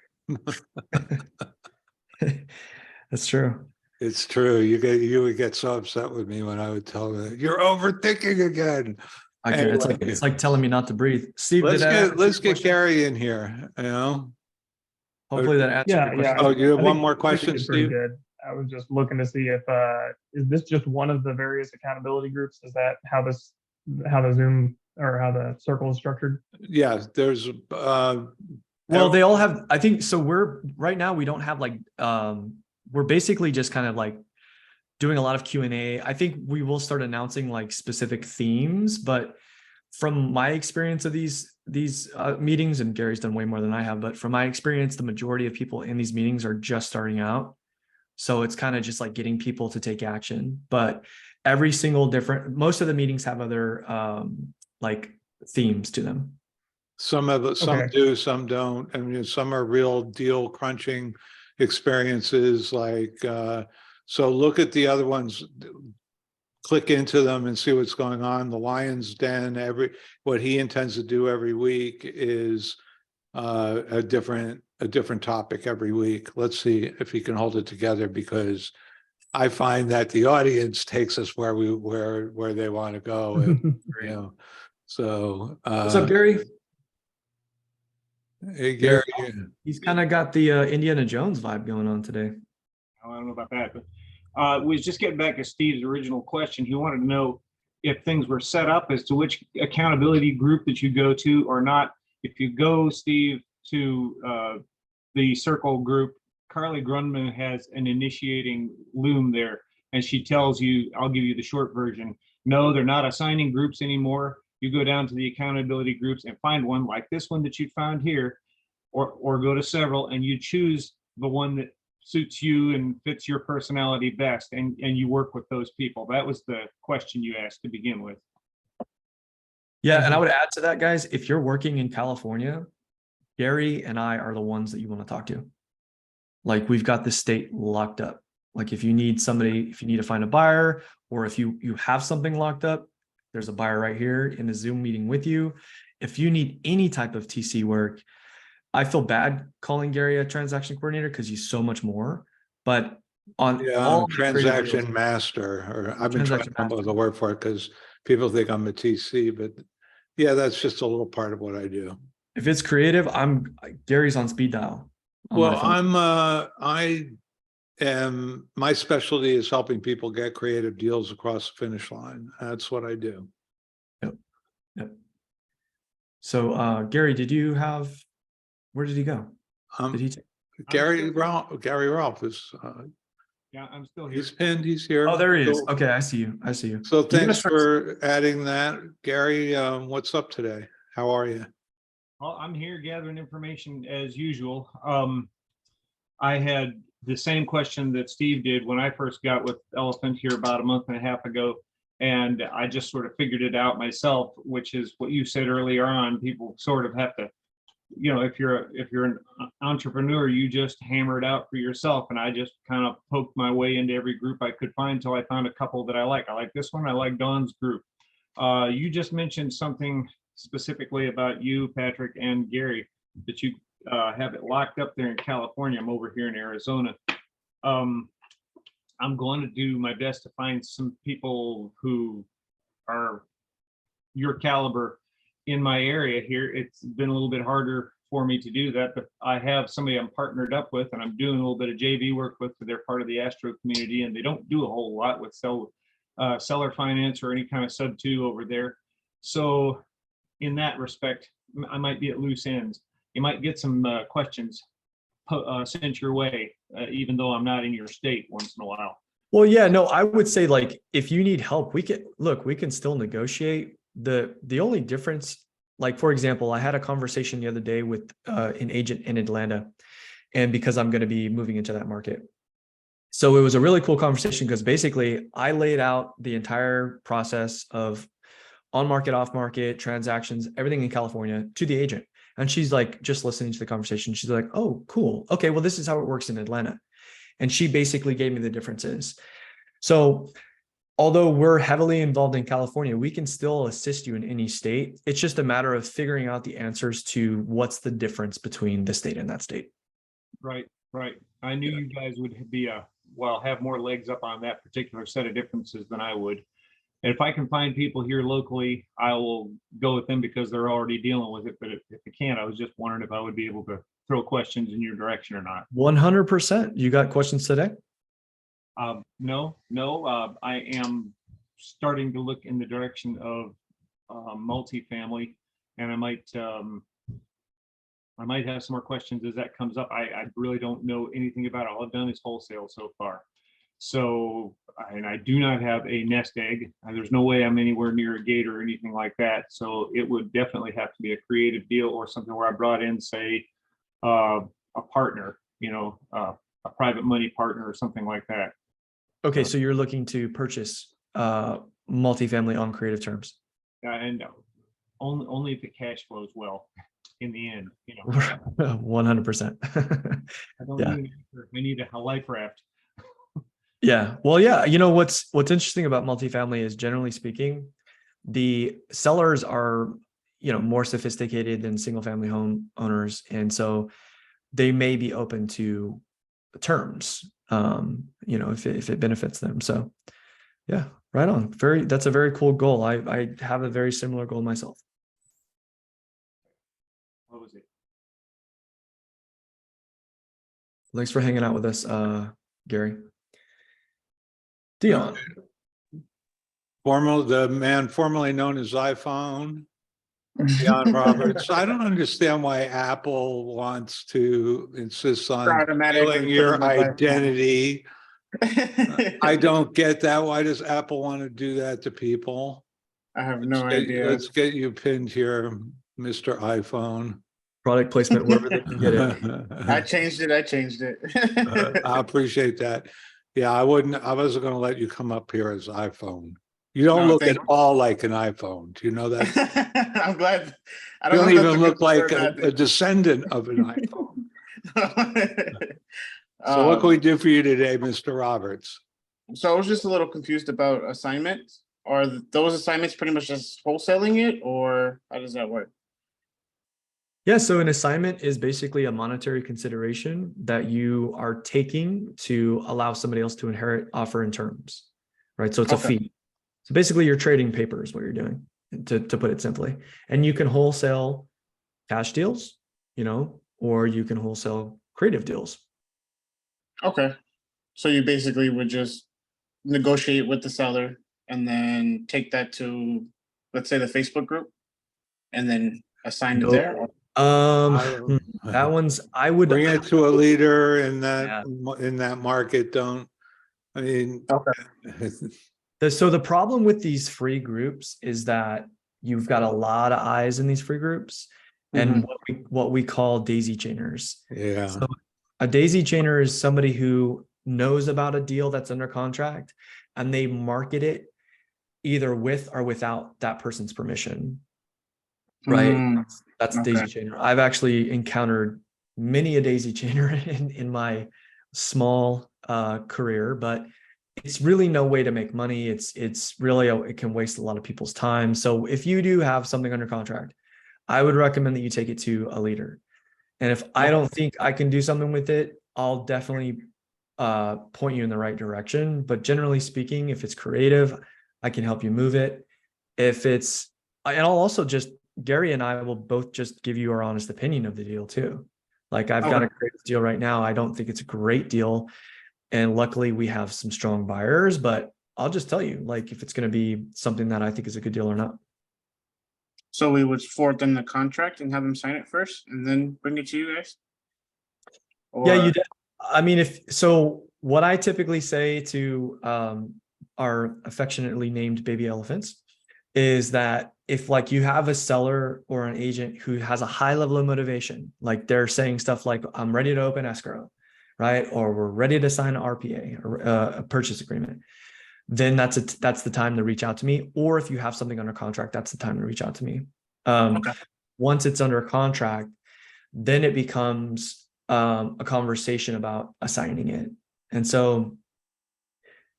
That's true. It's true. You would get so upset with me when I would tell you, you're overthinking again. It's like telling me not to breathe. Steve, Let's did I answer get your question? Gary in here, Hopefully that answered Yeah, your question. yeah. Oh, you have I one think- more I think question, it's pretty Steve? good. I was just looking to see if is this just one of the various accountability groups? Is that how the Zoom or how the circle is structured? Yeah, there's Well, they all have, I think, so right now we don't have we're basically just kind of like doing a lot of Q&A. I think we will start announcing like specific themes, but from my experience of these meetings, and Gary's done way more than I have, but from my experience, the majority of people in these meetings are just starting out. So it's kind of just like getting people to take action, but most of the meetings have other like themes to them. some Okay. do, some don't. I mean, some are real deal crunching experiences so look at the other ones, click into them and see what's going on. The Lion's Den, what he intends to do every week is a different topic every week. Let's see if he can hold it together, because I find that the audience takes us where they want to go. And, so What's up, Gary? hey, Gary. He's kind of got the Indiana Jones vibe going on today. I don't know about that, but was just getting back to Steve's original question. He wanted to know if things were set up as to which accountability group that you go to or not. If you go, Steve, to the Circle group, Carly Grundman has an initiating loom there, and she tells you, I'll give you the short version. No, they're not assigning groups anymore. You go down to the accountability groups and find one like this one that you found here, or go to several, and you choose the one that suits you and fits your personality best, and you work with those people. That was the question you asked to begin with. Yeah, and I would add to that, guys, if you're working in California, Gary and I are the ones that you want to talk to. Like, we've got the state locked up. Like, if you need somebody, if you need to find a buyer, or if you have something locked up, there's a buyer right here in the Zoom meeting with you. If you need any type of TC work, I feel bad calling Gary a transaction coordinator because he's so much more. But on Yeah, all I'm the creative transaction deals- master, or I've been trying to Transaction come up with master. a word for it because people think I'm a TC, but yeah, that's just a little part of what I do. if it's creative, Gary's on speed dial. on my Well, phone. my specialty is helping people get creative deals across the finish line. That's what I do. Yep. So Gary, where did he go? Did he take? Gary Ralph is, Yeah, I'm still here. he's pinned, he's here. Oh, there he is. So- Okay, I see you. I see you. So You gonna thanks start- for adding that. Gary, what's up today? How are you? Well, I'm here gathering information as usual. I had the same question that Steve did when I first got with Elephant here about a month and a half ago. And I just sort of figured it out myself, which is what you said earlier on. People sort of have to, if you're an entrepreneur, you just hammer it out for yourself. And I just kind of poked my way into every group I could find until I found a couple that I like. I like this one. I like Dawn's group. You just mentioned something specifically about you, Patrick, and Gary, that you have it locked up there in California. I'm over here in Arizona. I'm going to do my best to find some people who are your caliber in my area here. It's been a little bit harder for me to do that, but I have somebody I'm partnered up with, and I'm doing a little bit of JV work with. They're part of the Astro community, and they don't do a whole lot with seller finance or any kind of sub two over there. So in that respect, I might be at loose ends. You might get some questions sent your way, even though I'm not in your state once in a while. Well, yeah, no, I would say, like, if you need help, we can still negotiate. The only difference, like, for example, I had a conversation the other day with an agent in Atlanta, and because I'm going to be moving into that market. So it was a really cool conversation because basically I laid out the entire process of on market, off market transactions, everything in California to the agent. And she's like, just listening to the conversation, she's like, oh, cool. Okay, well, this is how it works in Atlanta. And she basically gave me the differences. So although we're heavily involved in California, we can still assist you in any state. It's just a matter of figuring out the answers to what's the difference between the state and that state. Right. I knew you guys would be have more legs up on that particular set of differences than I would. And if I can find people here locally, I will go with them because they're already dealing with it. But if I can't, I was just wondering if I would be able to throw questions in your direction or not. 100%. You got questions today? No. I am starting to look in the direction of multifamily, and I might have some more questions as that comes up. I really don't know anything about it. All I've done is wholesale so far. So, and I do not have a nest egg. There's no way I'm anywhere near a gate or anything like that. So it would definitely have to be a creative deal or something where I brought in, say, a partner, a private money partner or something like that. Okay, so you're looking to purchase multifamily on creative terms. And only if the cash flows well in the end, 100%. I don't Yeah. need a life raft. Yeah. Well, yeah. What's interesting about multifamily is, generally speaking, the sellers are, more sophisticated than single family home owners. And so they may be open to terms, if it benefits them. So yeah, right on. That's a very cool goal. I have a very similar goal myself. What was it? Thanks for hanging out with us, Gary. Dion. The man formerly known as iPhone, Dion Roberts. I don't understand why Apple wants to insist on Automatically stealing your put in the identity. I don't get that. Why does Apple want to do that to people? I have no Let's idea. get you pinned here, Mr. iPhone. Product placement wherever they can get it. I changed it. I changed it. I appreciate that. Yeah, I wasn't gonna let you come up here as iPhone. You don't No, look at thank you. all like an iPhone. Do you know that? I'm glad. I You don't know if that's a even good look like thing or a not. descendant of an iPhone. So what can Um, we do for you today, Mr. Roberts? So I was just a little confused about assignments. Are those assignments pretty much just wholesaling it, or how does that work? Yeah, so an assignment is basically a monetary consideration that you are taking to allow somebody else to inherit offer in terms, right? So it's a Okay. fee. So basically you're trading paper is what you're doing, to put it simply. And you can wholesale cash deals, or you can wholesale creative deals. Okay. So you basically would just negotiate with the seller and then take that to, let's say, the Facebook group, and then assign it No. there. Or- That one's, I would. Bring it to a leader in Yeah. that market. I mean. Okay. So the problem with these free groups is that you've got a lot of eyes in these free groups, and what we call daisy chainers. Yeah. So a daisy chainer is somebody who knows about a deal that's under contract and they market it either with or without that person's permission. Right. Mm, That's okay. daisy chainer. I've actually encountered many a daisy chainer in my small career, but it's really no way to make money. It's really, it can waste a lot of people's time. So if you do have something under contract, I would recommend that you take it to a leader. And if I don't think I can do something with it, I'll definitely point you in the right direction. But generally speaking, if it's creative, I can help you move it. If it's, and I'll also just, Gary and I will both just give you our honest opinion of the deal too. Like I've got a creative deal right now. I don't think it's a great deal. And luckily we have some strong buyers, but I'll just tell you, like, if it's going to be something that I think is a good deal or not. So we would forward them the contract and have them sign it first, and then bring it to you guys. Yeah, Or- I mean, so what I typically say to our affectionately named baby elephants is that if like you have a seller or an agent who has a high level of motivation, like they're saying stuff like, I'm ready to open escrow, right? Or we're ready to sign an RPA or a purchase agreement, then that's the time to reach out to me. Or if you have something under contract, that's the time to reach out to me. Okay. Once it's under contract, then it becomes a conversation about assigning it. And so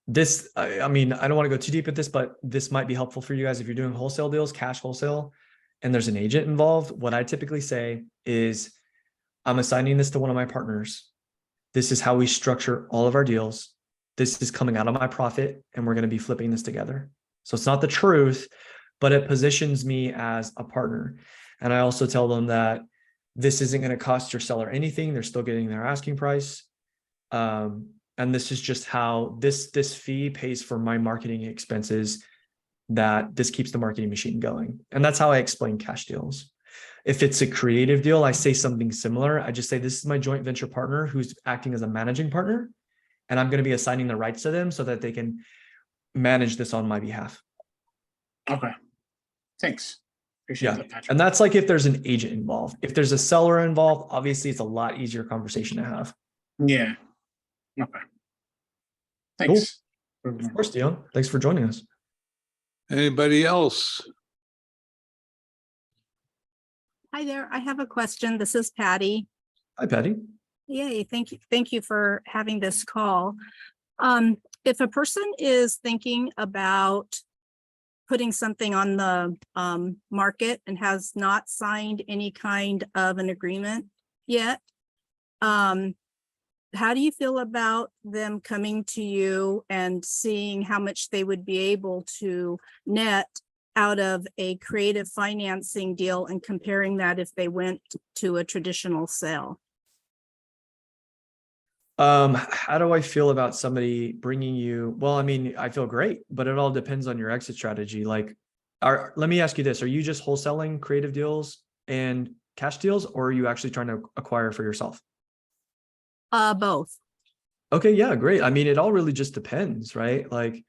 this, I mean, I don't want to go too deep at this, but this might be helpful for you guys if you're doing wholesale deals, cash wholesale, and there's an agent involved. What I typically say is, I'm assigning this to one of my partners. This is how we structure all of our deals. This is coming out of my profit, and we're going to be flipping this together. So it's not the truth, but it positions me as a partner. And I also tell them that this isn't going to cost your seller anything. They're still getting their asking price. And this is just how this fee pays for my marketing expenses, that this keeps the marketing machine going. And that's how I explain cash deals. If it's a creative deal, I say something similar. I just say, this is my joint venture partner who's acting as a managing partner, and I'm going to be assigning the rights to them so that they can manage this on my behalf. Okay. Thanks. Appreciate Yeah. that, Patrick. And that's like if there's an agent involved. If there's a seller involved, obviously it's a lot easier conversation to have. Yeah. Okay. Thanks. Of course, Dion. Thanks for joining us. Anybody else? Hi there. I have a question. This is Patty. Hi, Patty. Yay, thank you. Thank you for having this call. If a person is thinking about putting something on the market and has not signed any kind of an agreement yet, how do you feel about them coming to you and seeing how much they would be able to net out of a creative financing deal and comparing that if they went to a traditional sale? How do I feel about somebody bringing you? Well, I mean, I feel great, but it all depends on your exit strategy. Like, let me ask you this. Are you just wholesaling creative deals and cash deals, or are you actually trying to acquire for yourself? Both. Okay, yeah, great. I mean, it all really just depends, right? Like,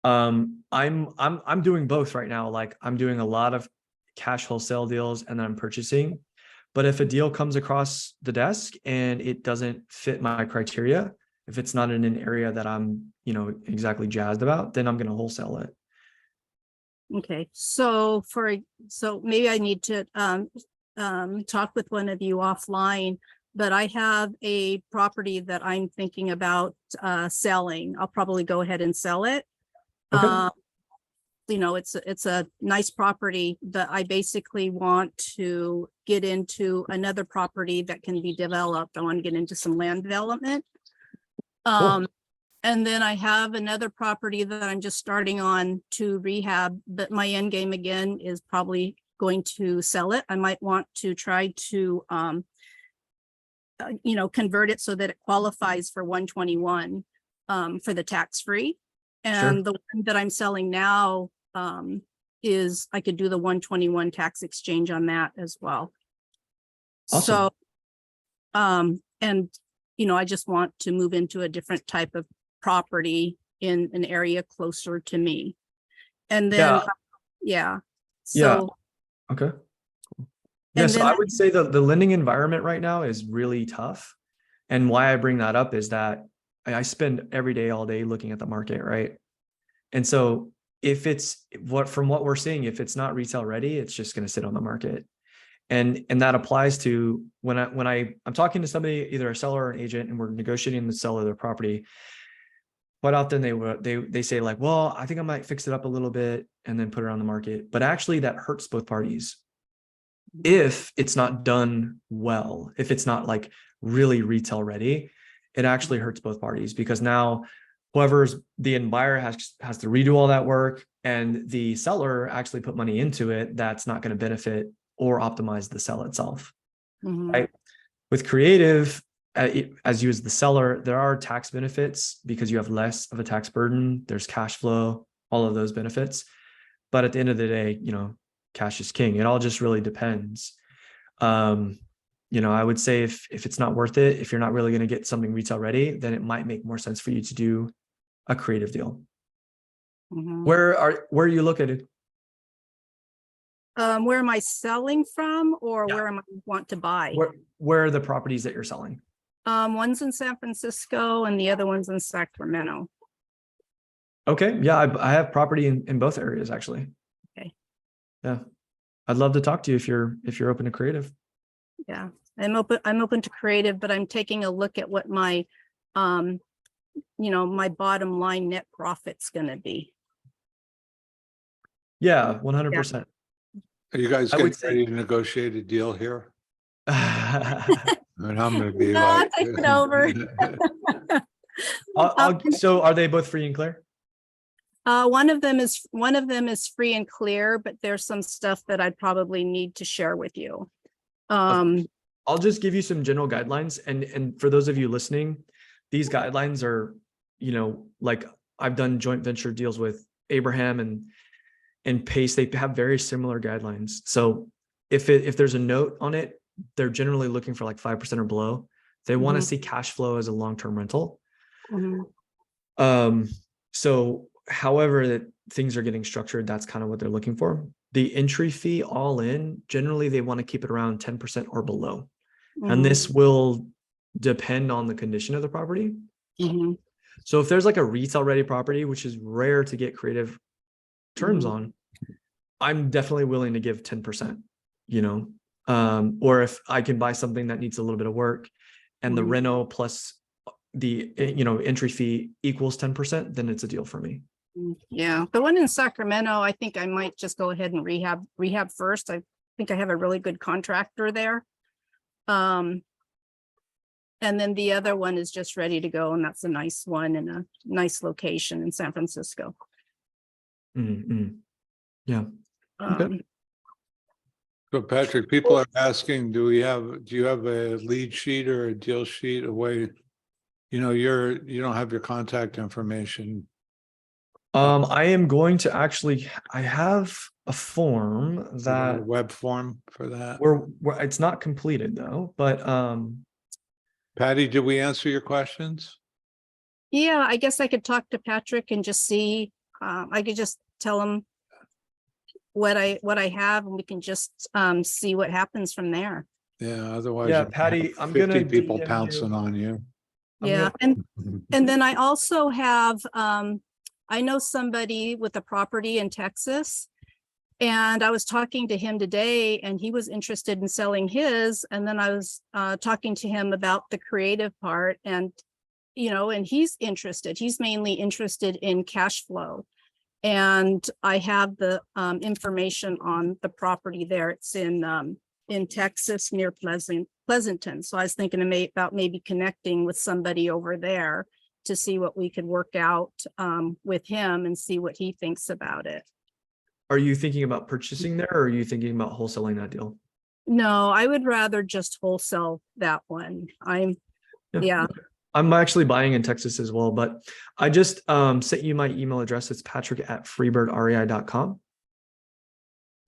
I'm doing both right now. Like, I'm doing a lot of cash wholesale deals and then I'm purchasing. But if a deal comes across the desk and it doesn't fit my criteria, if it's not in an area that I'm, exactly jazzed about, then I'm going to wholesale it. Okay, so so maybe I need to talk with one of you offline, but I have a property that I'm thinking about selling. I'll probably go ahead and sell it. Okay. It's a nice property, but I basically want to get into another property that can be developed. I want to get into some land development. And then I have another property that I'm just starting on to rehab, but my end game again is probably going to sell it. I might want to try to, convert it so that it qualifies for 121 for the tax free. And the one that I'm selling now is I could do the 121 tax exchange on that as well. Awesome. So, I just want to move into a different type of property in an area closer to me. And then, Yeah. So, Okay. Yeah, And so then I would say the lending environment right now is really tough. And why I bring that up is that I spend every day, all day looking at the market, right? And so from what we're seeing, if it's not retail ready, it's just going to sit on the market. And that applies to when I'm talking to somebody, either a seller or an agent, and we're negotiating the sale of their property. Quite often they say like, well, I think I might fix it up a little bit and then put it on the market. But actually that hurts both parties. If it's not done well, if it's not like really retail ready, it actually hurts both parties, because now the buyer has to redo all that work, and the seller actually put money into it that's not going to benefit or optimize the sell itself. Right? With creative, as you as the seller, there are tax benefits because you have less of a tax burden. There's cash flow, all of those benefits. But at the end of the day, cash is king. It all just really depends. I would say if it's not worth it, if you're not really going to get something retail ready, then it might make more sense for you to do a creative deal. Where are you located? where am I selling from, or where am I want to buy? Where are the properties that you're selling? One's in San Francisco and the other one's in Sacramento. Okay. Yeah, I have property in both areas, actually. Okay. Yeah. I'd love to talk to you if you're open to creative. Yeah, I'm open to creative, but I'm taking a look at what my my bottom line net profit's gonna be. Yeah, 100%. Are you guys I would getting ready to negotiate a deal here? And I'm gonna be No, like. take it over. So are they both free and clear? One of them is free and clear, but there's some stuff that I'd probably need to share with you. I'll just give you some general guidelines, and for those of you listening, these guidelines are, like I've done joint venture deals with Abraham and Pace. They have very similar guidelines. So if there's a note on it, they're generally looking for like 5% or below. They want to see cash flow as a long-term rental. So however that things are getting structured, that's kind of what they're looking for. The entry fee all in, generally they want to keep it around 10% or below. And this will depend on the condition of the property. So if there's like a retail ready property, which is rare to get creative terms on, I'm definitely willing to give 10%, or if I can buy something that needs a little bit of work and the reno plus the, entry fee equals 10%, then it's a deal for me. Yeah, the one in Sacramento, I think I might just go ahead and rehab first. I think I have a really good contractor there. And then the other one is just ready to go, and that's a nice one in a nice location in San Francisco. Yeah. Okay. So Patrick, people are asking, do you have a lead sheet or a deal sheet, a way, you don't have your contact information? I am going to I have a form A that web form for that. it's not completed though, but Patty, did we answer your questions? Yeah, I guess I could talk to Patrick and just see, I could just tell him what I have, and we can just see what happens from there. Yeah, otherwise. Yeah, you're gonna Patty, have I'm gonna 50 people DM you. pouncing on you. I'm Yeah, gonna- and then I also have, I know somebody with a property in Texas. And I was talking to him today and he was interested in selling his. And then I was talking to him about the creative part and, and he's interested. He's mainly interested in cash flow. And I have the information on the property there. It's in Texas near Pleasanton. So I was thinking about maybe connecting with somebody over there to see what we could work out with him and see what he thinks about it. Are you thinking about purchasing there or are you thinking about wholesaling that deal? No, I would rather just wholesale that one. Yeah. I'm actually buying in Texas as well, but I just sent you my email address. It's patrick@freebirdrei.com.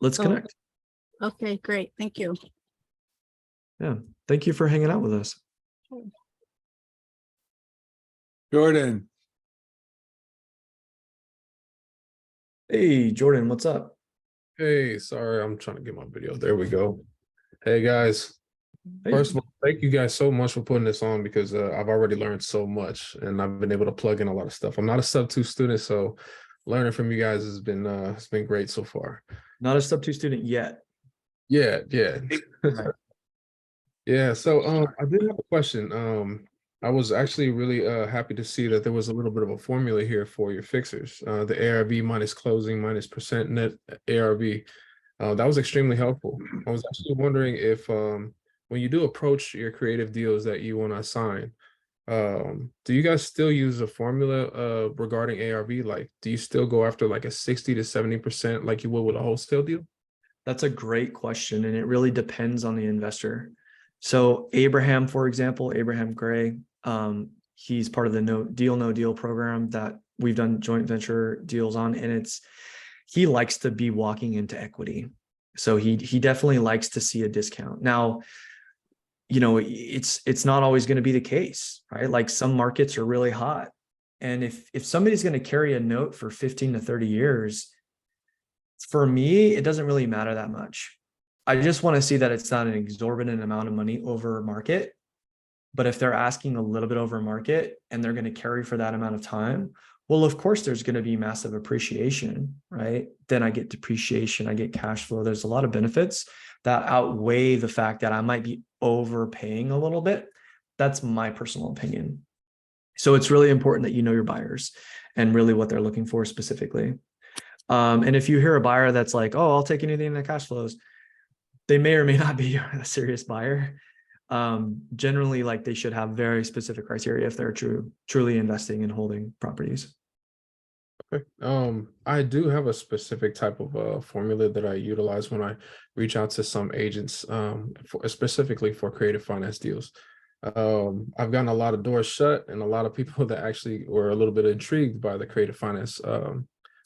Let's Oh. connect. Okay, great. Thank you. Yeah. Thank you for hanging out with us. Jordan, Hey, Jordan, what's up? Hey, sorry, I'm trying to get my video. There we go. Hey guys, Hey. first of all, thank you guys so much for putting this on because I've already learned so much and I've been able to plug in a lot of stuff. I'm not a sub-2 student, so learning from you guys has been great so far. Not a sub-2 student yet. Yeah. Right. Yeah, so I did have a question. I was actually really happy to see that there was a little bit of a formula here for your fixers. The ARV minus closing minus percent net ARV. That was extremely helpful. I was actually wondering if when you do approach your creative deals that you want to assign, do you guys still use a formula regarding ARV? Like, do you still go after like a 60 to 70% like you would with a wholesale deal? That's a great question, and it really depends on the investor. So Abraham, for example, Abraham Gray, he's part of the no deal program that we've done joint venture deals on, and he likes to be walking into equity. So he definitely likes to see a discount. Now, it's not always going to be the case, right? Like some markets are really hot. And if somebody's going to carry a note for 15 to 30 years, for me, it doesn't really matter that much. I just want to see that it's not an exorbitant amount of money over market. But if they're asking a little bit over market and they're going to carry for that amount of time, well, of course, there's going to be massive appreciation, right? Then I get depreciation, I get cash flow. There's a lot of benefits that outweigh the fact that I might be overpaying a little bit. That's my personal opinion. So it's really important that you know your buyers and really what they're looking for specifically. And if you hear a buyer that's like, oh, I'll take anything that cash flows, they may or may not be a serious buyer. Generally, like they should have very specific criteria if they're truly investing and holding properties. Okay. I do have a specific type of formula that I utilize when I reach out to some agents, specifically for creative finance deals. I've gotten a lot of doors shut and a lot of people that actually were a little bit intrigued by the creative finance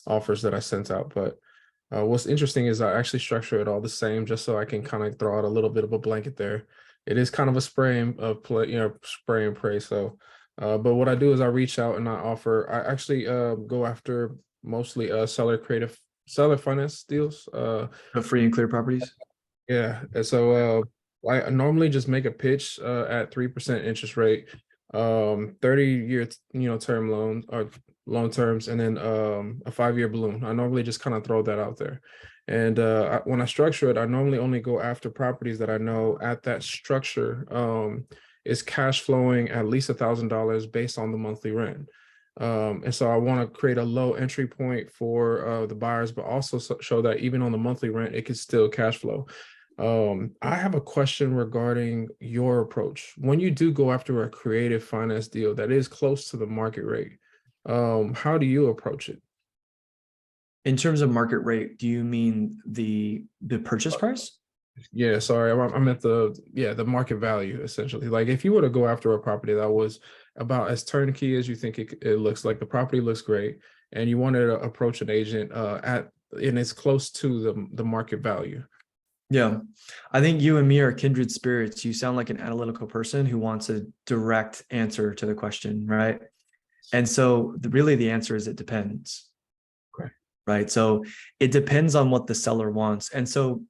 offers that I sent out. But what's interesting is I actually structure it all the same, just so I can kind of throw out a little bit of a blanket there. It is kind of a spray and pray. So, but what I do is I reach out and I actually go after mostly seller finance deals. Free and clear properties. Yeah, and so I normally just make a pitch at 3% interest rate, 30-year term loan or loan terms, and then a 5-year balloon. I normally just kind of throw that out there. And when I structure it, I normally only go after properties that I know at that structure is cash flowing at least $1,000 based on the monthly rent. And so I want to create a low entry point for the buyers, but also show that even on the monthly rent, it could still cash flow. I have a question regarding your approach. When you do go after a creative finance deal that is close to the market rate, how do you approach it? In terms of market rate, do you mean the purchase price? Yeah, sorry, I'm at the market value essentially. Like if you were to go after a property that was about as turnkey as you think it looks, like the property looks great, and you wanted to approach an agent and it's close to the market value. Yeah, I think you and me are kindred spirits. You sound like an analytical person who wants a direct answer to the question, right? And so really the answer is it depends. Okay. Right. So it depends on what the seller wants. And so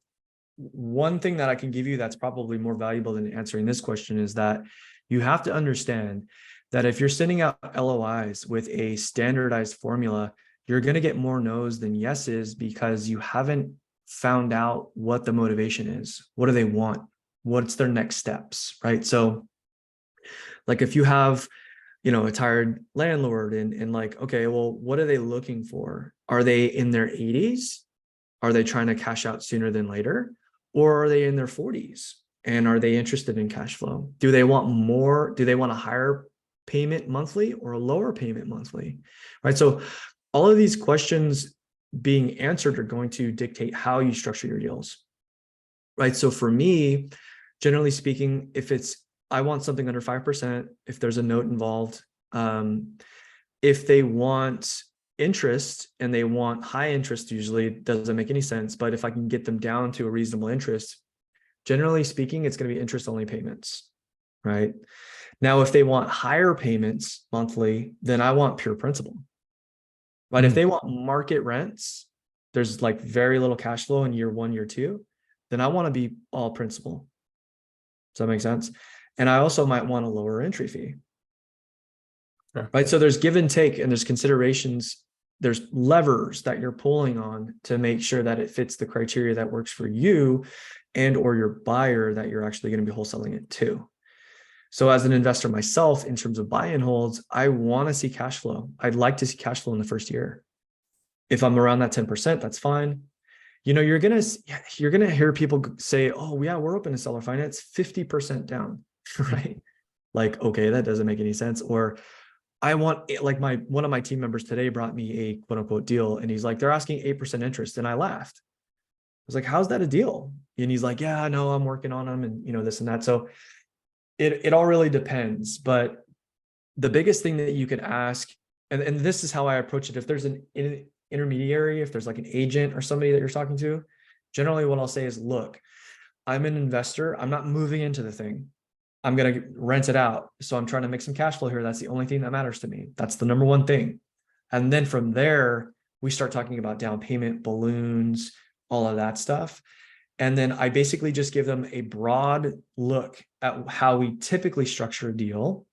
one thing that I can give you that's probably more valuable than answering this question is that you have to understand that if you're sending out LOIs with a standardized formula, you're going to get more no's than yeses because you haven't found out what the motivation is. What do they want? What's their next steps, right? So like if you have, a tired landlord and like, okay, well, what are they looking for? Are they in their 80s? Are they trying to cash out sooner than later? Or are they in their 40s? And are they interested in cash flow? Do they want more? Do they want a higher payment monthly or a lower payment monthly? Right. So all of these questions being answered are going to dictate how you structure your deals. Right. So for me, generally speaking, if I want something under 5%, if there's a note involved, if they want interest and they want high interest, usually it doesn't make any sense. But if I can get them down to a reasonable interest, generally speaking, it's going to be interest only payments, right? Now, if they want higher payments monthly, then I want pure principal. But if they want market rents, there's like very little cash flow in year 1, year 2, then I want to be all principal. Does that make sense? And I also might want a lower entry fee. Sure. Right. So there's give and take, and there's considerations, there's levers that you're pulling on to make sure that it fits the criteria that works for you and or your buyer that you're actually going to be wholesaling it to. So as an investor myself, in terms of buy and holds, I want to see cash flow. I'd like to see cash flow in the first year. If I'm around that 10%, that's fine. You're going to hear people say, oh yeah, we're open to seller finance 50% down, right? Like, okay, that doesn't make any sense. Or I want, like one of my team members today brought me a quote unquote deal. And he's like, they're asking 8% interest. And I laughed. I was like, how's that a deal? And he's like, yeah, no, I'm working on them and this and that. So it all really depends. But the biggest thing that you could ask, and this is how I approach it. If there's an intermediary, if there's like an agent or somebody that you're talking to, generally what I'll say is, look, I'm an investor. I'm not moving into the thing. I'm going to rent it out. So I'm trying to make some cash flow here. That's the only thing that matters to me. That's the number one thing. And then from there, we start talking about down payment, balloons, all of that stuff. And then I basically just give them a broad look at how we typically structure a deal.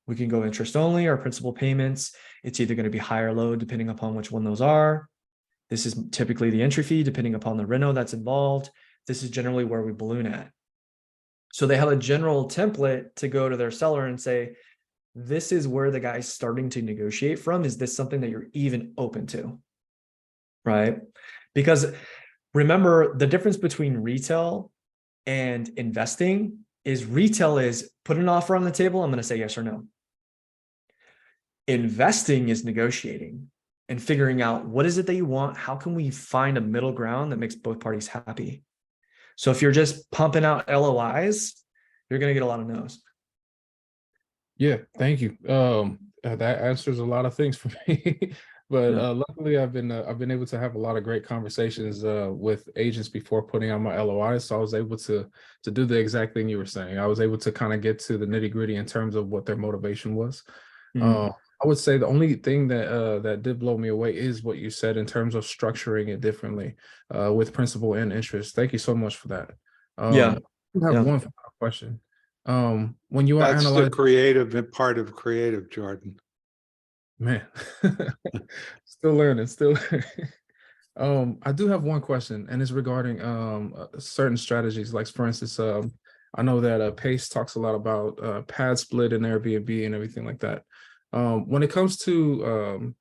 We can go interest only or principal payments. It's either going to be high or low, depending upon which one those are. This is typically the entry fee, depending upon the reno that's involved. This is generally where we balloon at. So they have a general template to go to their seller and say, this is where the guy's starting to negotiate from. Is this something that you're even open to? Right? Because remember, the difference between retail and investing is retail is put an offer on the table. I'm going to say yes or no. Investing is negotiating and figuring out what is it that you want? How can we find a middle ground that makes both parties happy? So if you're just pumping out LOIs, you're going to get a lot of no's. Yeah, thank you. That answers a lot of things for me. But luckily, I've been able to have a lot of great conversations with agents before putting out my LOIs. So I was able to do the exact thing you were saying. I was able to kind of get to the nitty gritty in terms of what their motivation was. I would say the only thing that did blow me away is what you said in terms of structuring it differently with principal and interest. Thank you so much for that. I have one final question. When you are That's analyzing the creative part of creative, Jordan. Man, still learning. I do have one question, and it's regarding certain strategies. Like for instance, I know that Pace talks a lot about pad split and Airbnb and everything like that. When it comes to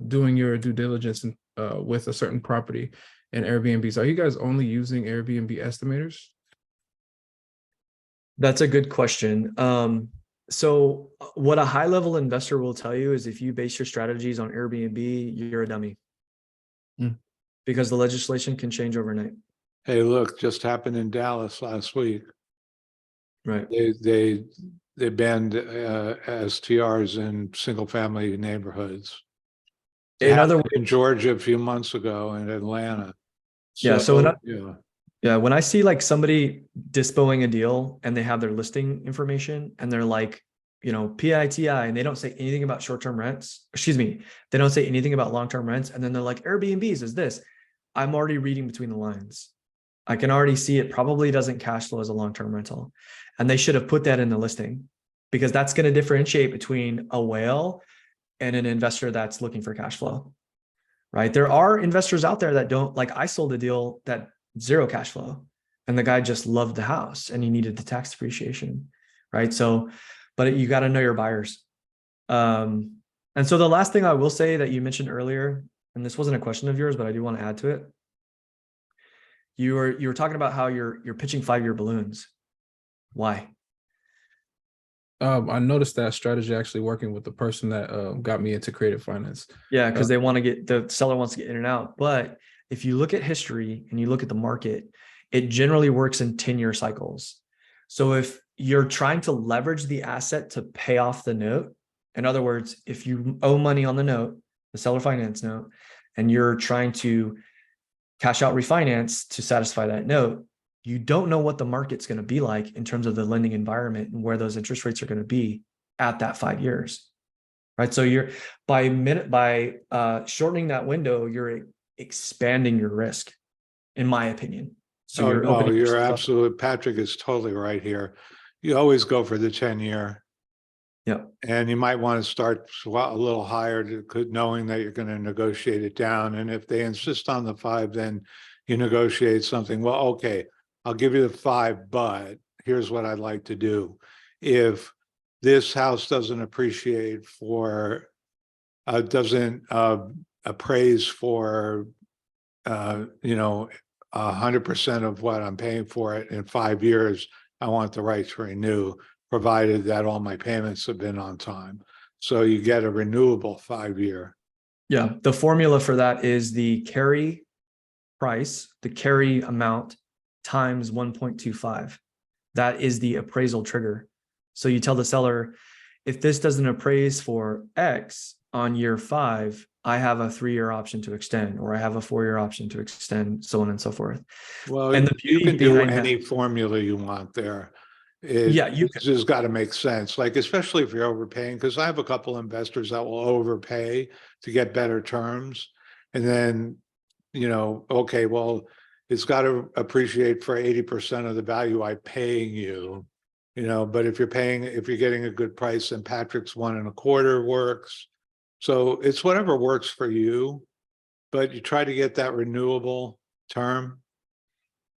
doing your due diligence with a certain property and Airbnbs, are you guys only using Airbnb estimators? That's a good question. So what a high level investor will tell you is if you base your strategies on Airbnb, you're a dummy. Because the legislation can change overnight. Hey, look, just happened in Dallas last week. Right. They banned STRs in single family neighborhoods. It In other happened in words, Georgia a few months ago, in Atlanta. when I see like somebody dispoing a deal and they have their listing information and they're like, PITI, and they don't say anything about short-term rents. Excuse me. They don't say anything about long-term rents. And then they're like, Airbnbs is this. I'm already reading between the lines. I can already see it probably doesn't cash flow as a long-term rental. And they should have put that in the listing because that's going to differentiate between a whale and an investor that's looking for cash flow, right? There are investors out there that don't, like I sold a deal that zero cash flow and the guy just loved the house and he needed the tax depreciation, right? So, but you got to know your buyers. And so the last thing I will say that you mentioned earlier, and this wasn't a question of yours, but I do want to add to it. You were talking about how you're pitching 5-year balloons. Why? I noticed that strategy actually working with the person that got me into creative finance. Yeah, because they want to get, the seller wants to get in and out. But if you look at history and you look at the market, it generally works in 10-year cycles. So if you're trying to leverage the asset to pay off the note, in other words, if you owe money on the note, the seller finance note, and you're trying to cash out refinance to satisfy that note, you don't know what the market's going to be like in terms of the lending environment and where those interest rates are going to be at that 5 years, right? So you're by shortening that window, you're expanding your risk, in my opinion. So Oh, you're no, opening you're yourself up. absolutely, Patrick is totally right here. You always go for the 10-year. Yep. And you might want to start a little higher knowing that you're going to negotiate it down. And if they insist on the 5, then you negotiate something. Well, okay, I'll give you the 5, but here's what I'd like to do. If this house doesn't appreciate doesn't appraise for, 100% of what I'm paying for it in 5 years, I want the right to renew, provided that all my payments have been on time. So you get a renewable 5-year. Yeah. The formula for that is the carry price, the carry amount times 1.25. That is the appraisal trigger. So you tell the seller, if this doesn't appraise for X on year 5, I have a 3-year option to extend, or I have a 4-year option to extend, so on and so forth. Well, And the you beauty can do behind that- any formula you want there. Yeah, you This has got to make sense, like, especially if you're overpaying, because I have a couple investors that will overpay to get better terms. And then, okay, well, it's got to appreciate for 80% of the value I'm paying you, but if you're getting a good price, then Patrick's 1.25 works. So it's whatever works for you, but you try to get that renewable term.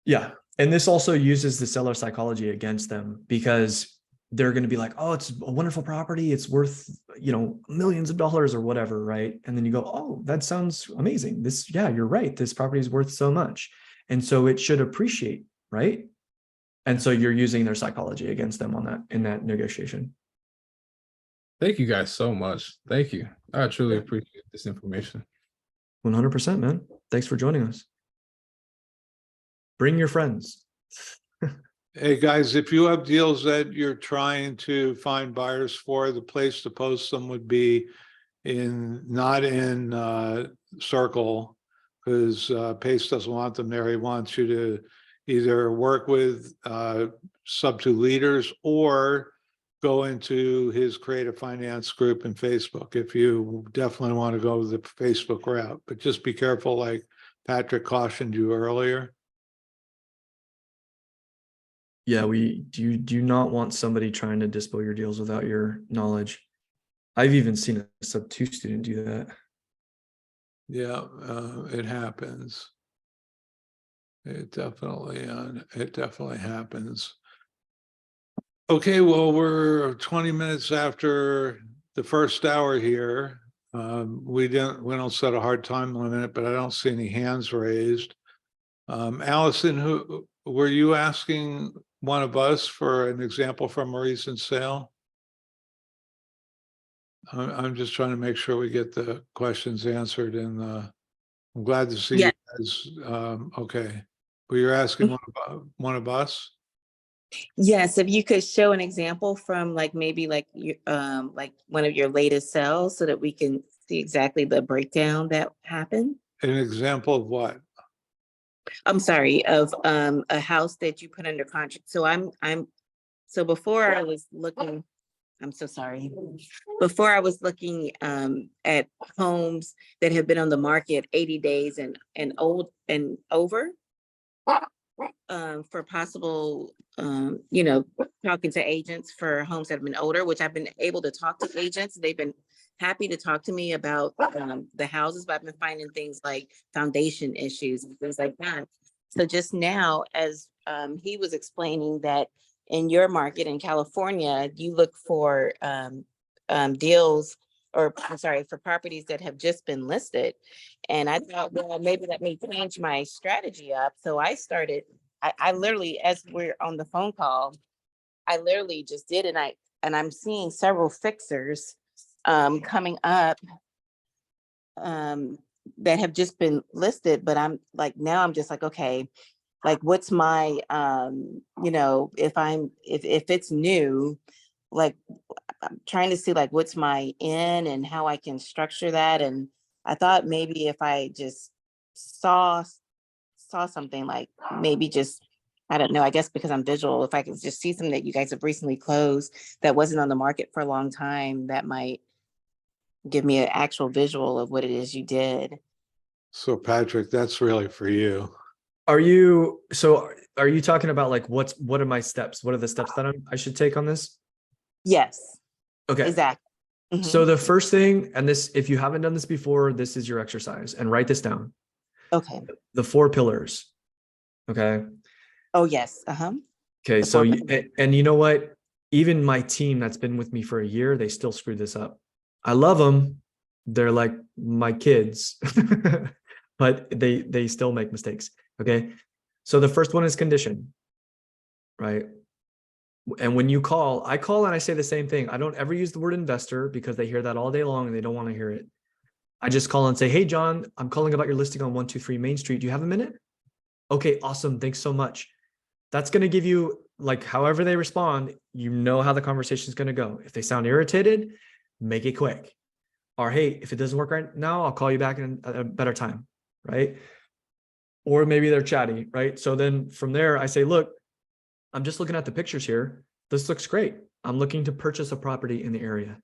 Yeah. And this also uses the seller psychology against them, because they're going to be like, oh, it's a wonderful property. It's worth, millions of dollars or whatever. Right. And then you go, oh, that sounds amazing. Yeah, you're right. This property is worth so much. And so it should appreciate. Right. And so you're using their psychology against them in that negotiation. Thank you guys so much. Thank you. I truly appreciate this information. 100%, man. Thanks for joining us. Bring your friends. Hey, guys, if you have deals that you're trying to find buyers for, the place to post them would be not in Circle, because Pace doesn't want them there. He wants you to either work with Sub2 leaders or go into his creative finance group in Facebook, if you definitely want to go the Facebook route. But just be careful, like Patrick cautioned you earlier. Yeah, we do not want somebody trying to dispo your deals without your knowledge. I've even seen a Sub2 student do that. Yeah, it happens. It definitely happens. Okay, well, we're 20 minutes after the first hour here. We don't set a hard time limit, but I don't see any hands raised. Allison, who were you asking one of us for an example from a recent sale? I'm just trying to make sure we get the questions answered, and I'm glad to see you guys. Okay, well, you're asking one of us. Yes, if you could show an example from maybe one of your latest sales so that we can see exactly the breakdown that happened. An example of what? I'm sorry, of a house that you put under contract. So before I was looking, I'm so sorry. Before I was looking at homes that have been on the market 80 days and old and over. for possible, talking to agents for homes that have been older, which I've been able to talk to agents. They've been happy to talk to me about the houses, but I've been finding things like foundation issues and things like that. So just now, as he was explaining that in your market in California, you look for deals, or I'm sorry, for properties that have just been listed. And I thought, well, maybe let me change my strategy up. So I started, I literally, as we're on the phone call, I literally just did, and I'm seeing several fixers coming up that have just been listed, but I'm like, now I'm just like, okay, like what's my, if it's new, like I'm trying to see like what's my in and how I can structure that. And I thought maybe if I just saw something like maybe just, I don't know, I guess because I'm visual, if I could just see something that you guys have recently closed that wasn't on the market for a long time, that might give me an actual visual of what it is you did. So Patrick, that's really for you. Are you talking about like, what are my steps? What are the steps that I should take on this? Yes, Okay. exactly. Mhm. So the first thing, and this, if you haven't done this before, this is your exercise, and write this down. Okay. The 4 pillars. Okay. Oh, yes. Uh-huh. Okay. The So, 4 and you know what? Even my team that's been with me for a year, they still screw this up. I love them. They're like my kids, but they still make mistakes. Okay. So the first one is condition, right? And when you call, I call and I say the same thing. I don't ever use the word investor because they hear that all day long and they don't want to hear it. I just call and say, hey, John, I'm calling about your listing on 123 Main Street. Do you have a minute? Okay, awesome. Thanks so much. That's going to give you, like, however they respond, you know how the conversation is going to go. If they sound irritated, make it quick. Or, hey, if it doesn't work right now, I'll call you back in a better time, right? Or maybe they're chatty, right? So then from there, I say, look, I'm just looking at the pictures here. This looks great. I'm looking to purchase a property in the area.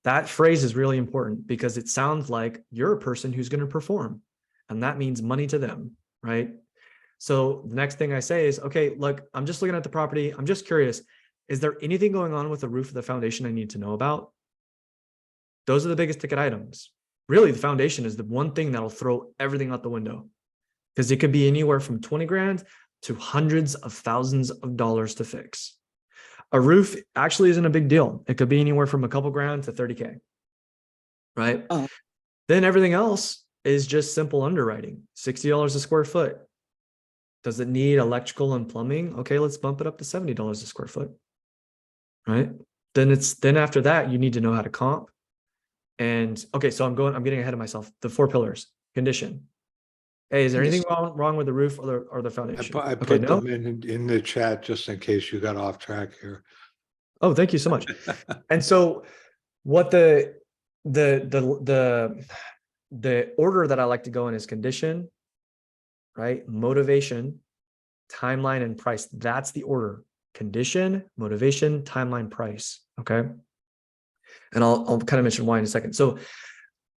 That phrase is really important because it sounds like you're a person who's going to perform, and that means money to them, right? So the next thing I say is, okay, look, I'm just looking at the property. I'm just curious. Is there anything going on with the roof of the foundation I need to know about? Those are the biggest ticket items. Really, the foundation is the one thing that'll throw everything out the window, because it could be anywhere from 20 grand to hundreds of thousands of dollars to fix. A roof actually isn't a big deal. It could be anywhere from a couple grand to 30K, right? Oh. Then everything else is just simple underwriting. $60 a square foot. Does it need electrical and plumbing? Okay, let's bump it up to $70 a square foot, right? Then after that, you need to know how to comp. And okay, so I'm getting ahead of myself. The 4 pillars: condition. Hey, is there anything wrong with the roof or the foundation? I Okay, put no. them in the chat just in case you got off track here. Oh, thank you so much. And so what the order that I like to go in is condition, right? Motivation, timeline, and price. That's the order: condition, motivation, timeline, price. Okay. And I'll kind of mention why in a second. So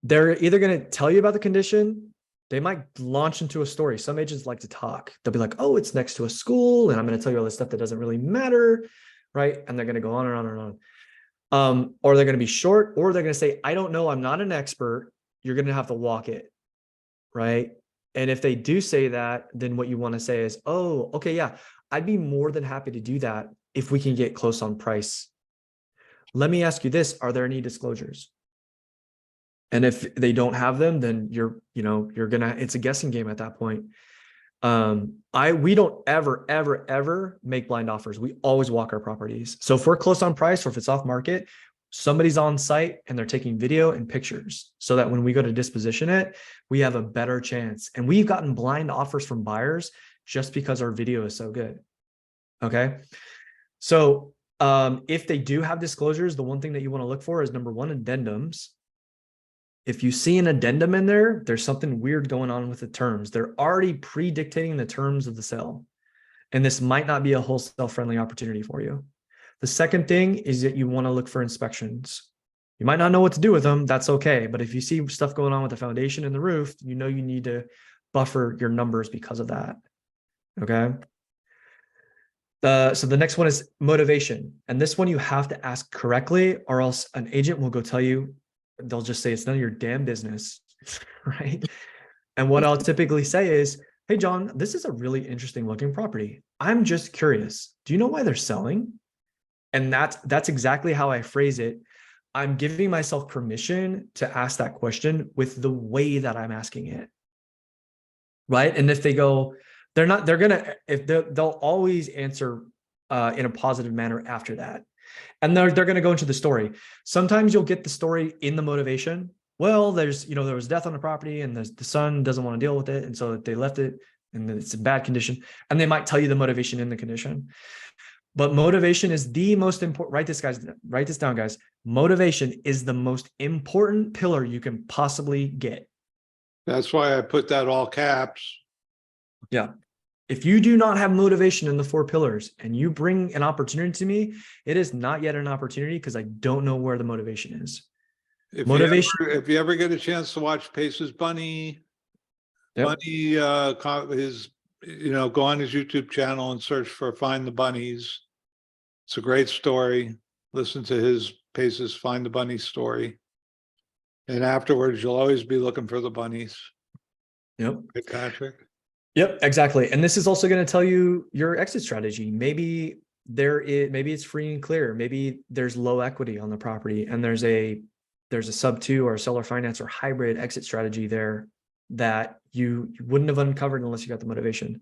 they're either going to tell you about the condition. They might launch into a story. Some agents like to talk. They'll be like, oh, it's next to a school, and I'm going to tell you all this stuff that doesn't really matter, right? And they're going to go on and on and on. Or they're going to be short, or they're going to say, I don't know, I'm not an expert. You're going to have to walk it, right? And if they do say that, then what you want to say is, oh, okay, yeah, I'd be more than happy to do that if we can get close on price. Let me ask you this: are there any disclosures? And if they don't have them, then it's a guessing game at that point. We don't ever make blind offers. We always walk our properties. So if we're close on price, or if it's off market, somebody's on site and they're taking video and pictures so that when we go to disposition it, we have a better chance. And we've gotten blind offers from buyers just because our video is so good. Okay. So if they do have disclosures, the one thing that you want to look for is, number 1, addendums. If you see an addendum in there, there's something weird going on with the terms. They're already pre-dictating the terms of the sale. And this might not be a wholesale friendly opportunity for you. The second thing is that you want to look for inspections. You might not know what to do with them. That's okay. But if you see stuff going on with the foundation and the roof, you know you need to buffer your numbers because of that. Okay. So the next one is motivation. And this one you have to ask correctly, or else an agent will go tell you, they'll just say it's none of your damn business. Right. And what I'll typically say is, hey, John, this is a really interesting looking property. I'm just curious. Do you know why they're selling? And that's exactly how I phrase it. I'm giving myself permission to ask that question with the way that I'm asking it. Right. And if they go, they'll always answer in a positive manner after that. And they're going to go into the story. Sometimes you'll get the story in the motivation. Well, there was death on the property and the son doesn't want to deal with it. And so they left it and it's in bad condition. And they might tell you the motivation in the condition. But motivation is the most important. Write this down, guys. Motivation is the most important pillar you can possibly get. That's why I put that all caps. Yeah. If you do not have motivation in the 4 pillars and you bring an opportunity to me, it is not yet an opportunity because I don't know where the motivation is. If Motivation. if you ever get a chance to watch Pace's Bunny, Yep. Bunny, go on his YouTube channel and search for Find the Bunnies. It's a great story. Listen to his Pace's Find the Bunny story. And afterwards, you'll always be looking for the bunnies. Yep. Right, Patrick? Yep, exactly. And this is also going to tell you your exit strategy. Maybe it's free and clear. Maybe there's low equity on the property and there's a sub 2 or a seller finance or hybrid exit strategy there that you wouldn't have uncovered unless you got the motivation.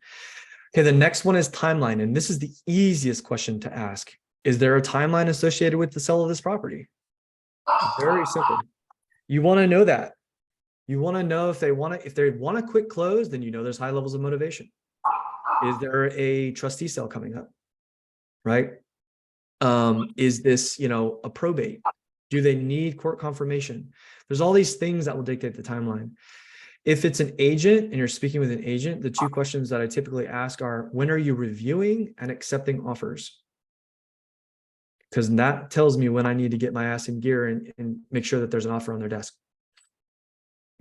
Okay, the next one is timeline. And this is the easiest question to ask. Is there a timeline associated with the sale of this property? Very simple. You want to know that. You want to know if they want a quick close, then there's high levels of motivation. Is there a trustee sale coming up? Right? Is this, a probate? Do they need court confirmation? There's all these things that will dictate the timeline. If it's an agent and you're speaking with an agent, the 2 questions that I typically ask are, when are you reviewing and accepting offers? Because that tells me when I need to get my ass in gear and make sure that there's an offer on their desk.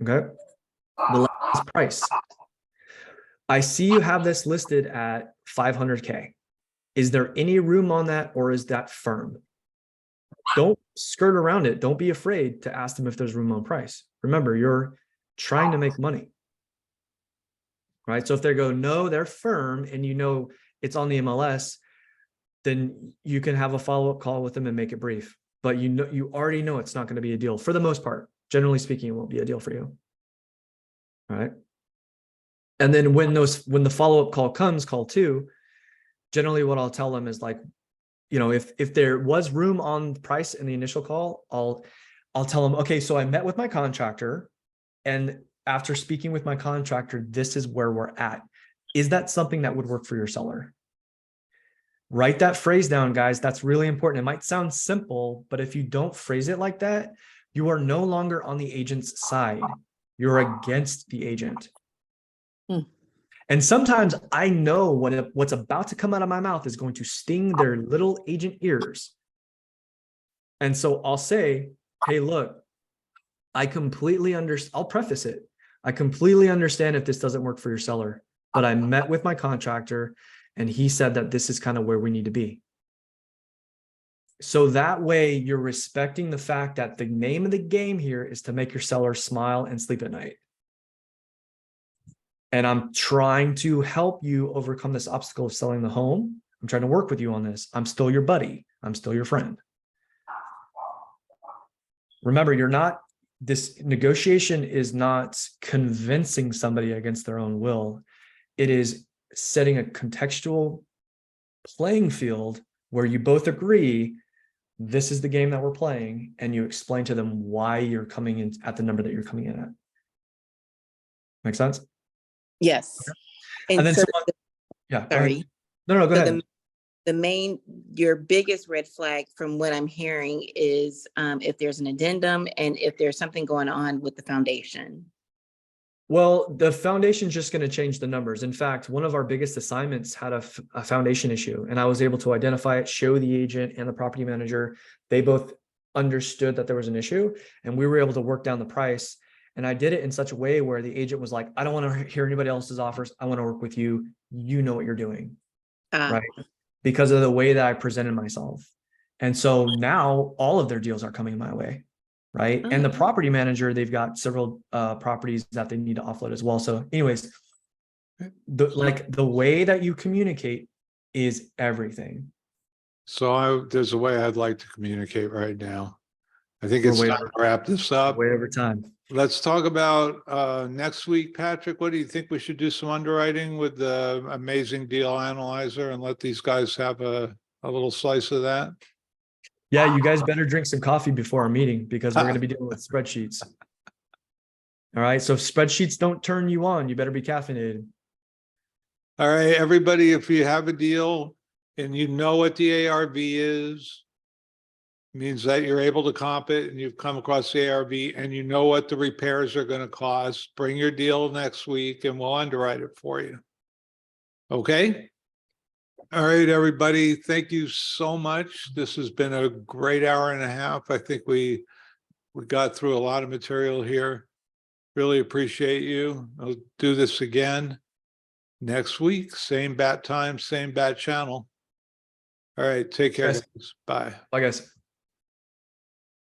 Okay. The last is price. I see you have this listed at 500K. Is there any room on that, or is that firm? Don't skirt around it. Don't be afraid to ask them if there's room on price. Remember, you're trying to make money. Right? So if they go, no, they're firm, and it's on the MLS, then you can have a follow-up call with them and make it brief. But you already know it's not going to be a deal for the most part. Generally speaking, it won't be a deal for you. All right. And then when the follow-up call comes, call 2, generally what I'll tell them is like, if there was room on price in the initial call, I'll tell them, okay, so I met with my contractor, and after speaking with my contractor, this is where we're at. Is that something that would work for your seller? Write that phrase down, guys. That's really important. It might sound simple, but if you don't phrase it like that, you are no longer on the agent's side. You're against the agent. And sometimes I know what's about to come out of my mouth is going to sting their little agent ears. And so I'll say, hey, look, I completely understand. I'll preface it. I completely understand if this doesn't work for your seller, but I met with my contractor and he said that this is kind of where we need to be. So that way you're respecting the fact that the name of the game here is to make your seller smile and sleep at night. And I'm trying to help you overcome this obstacle of selling the home. I'm trying to work with you on this. I'm still your buddy. I'm still your friend. Remember, this negotiation is not convincing somebody against their own will. It is setting a contextual playing field where you both agree this is the game that we're playing, and you explain to them why you're coming in at the number that you're coming in at. Make sense? Yes. And then so yeah. sorry. No, go So ahead. your biggest red flag from what I'm hearing is if there's an addendum and if there's something going on with the foundation. Well, the foundation's just going to change the numbers. In fact, one of our biggest assignments had a foundation issue, and I was able to identify it, show the agent and the property manager. They both understood that there was an issue, and we were able to work down the price. And I did it in such a way where the agent was like, I don't want to hear anybody else's offers. I want to work with you. You know what you're doing. Right. Because of the way that I presented myself. And so now all of their deals are coming my way. Right. And the property manager, they've got several properties that they need to offload as well. So anyways, the way that you communicate is everything. So there's a way I'd like to communicate right now. I think We're it's way time to wrap this up. Way over time. Let's talk about next week, Patrick. What do you think we should do some underwriting with the amazing deal analyzer and let these guys have a little slice of that? Yeah, you guys better drink some coffee before our meeting because we're going to be dealing with spreadsheets. All right. So if spreadsheets don't turn you on, you better be caffeinated. All right, everybody, if you have a deal and you know what the ARV is, means that you're able to comp it and you've come across the ARV and you know what the repairs are going to cost, bring your deal next week and we'll underwrite it for you. Okay? All right, everybody, thank you so much. This has been a great hour and a half. I think we got through a lot of material here. Really appreciate you. I'll do this again next week. Same bat time, same bat channel. All right, take care, Guys. guys. Bye. Bye, guys.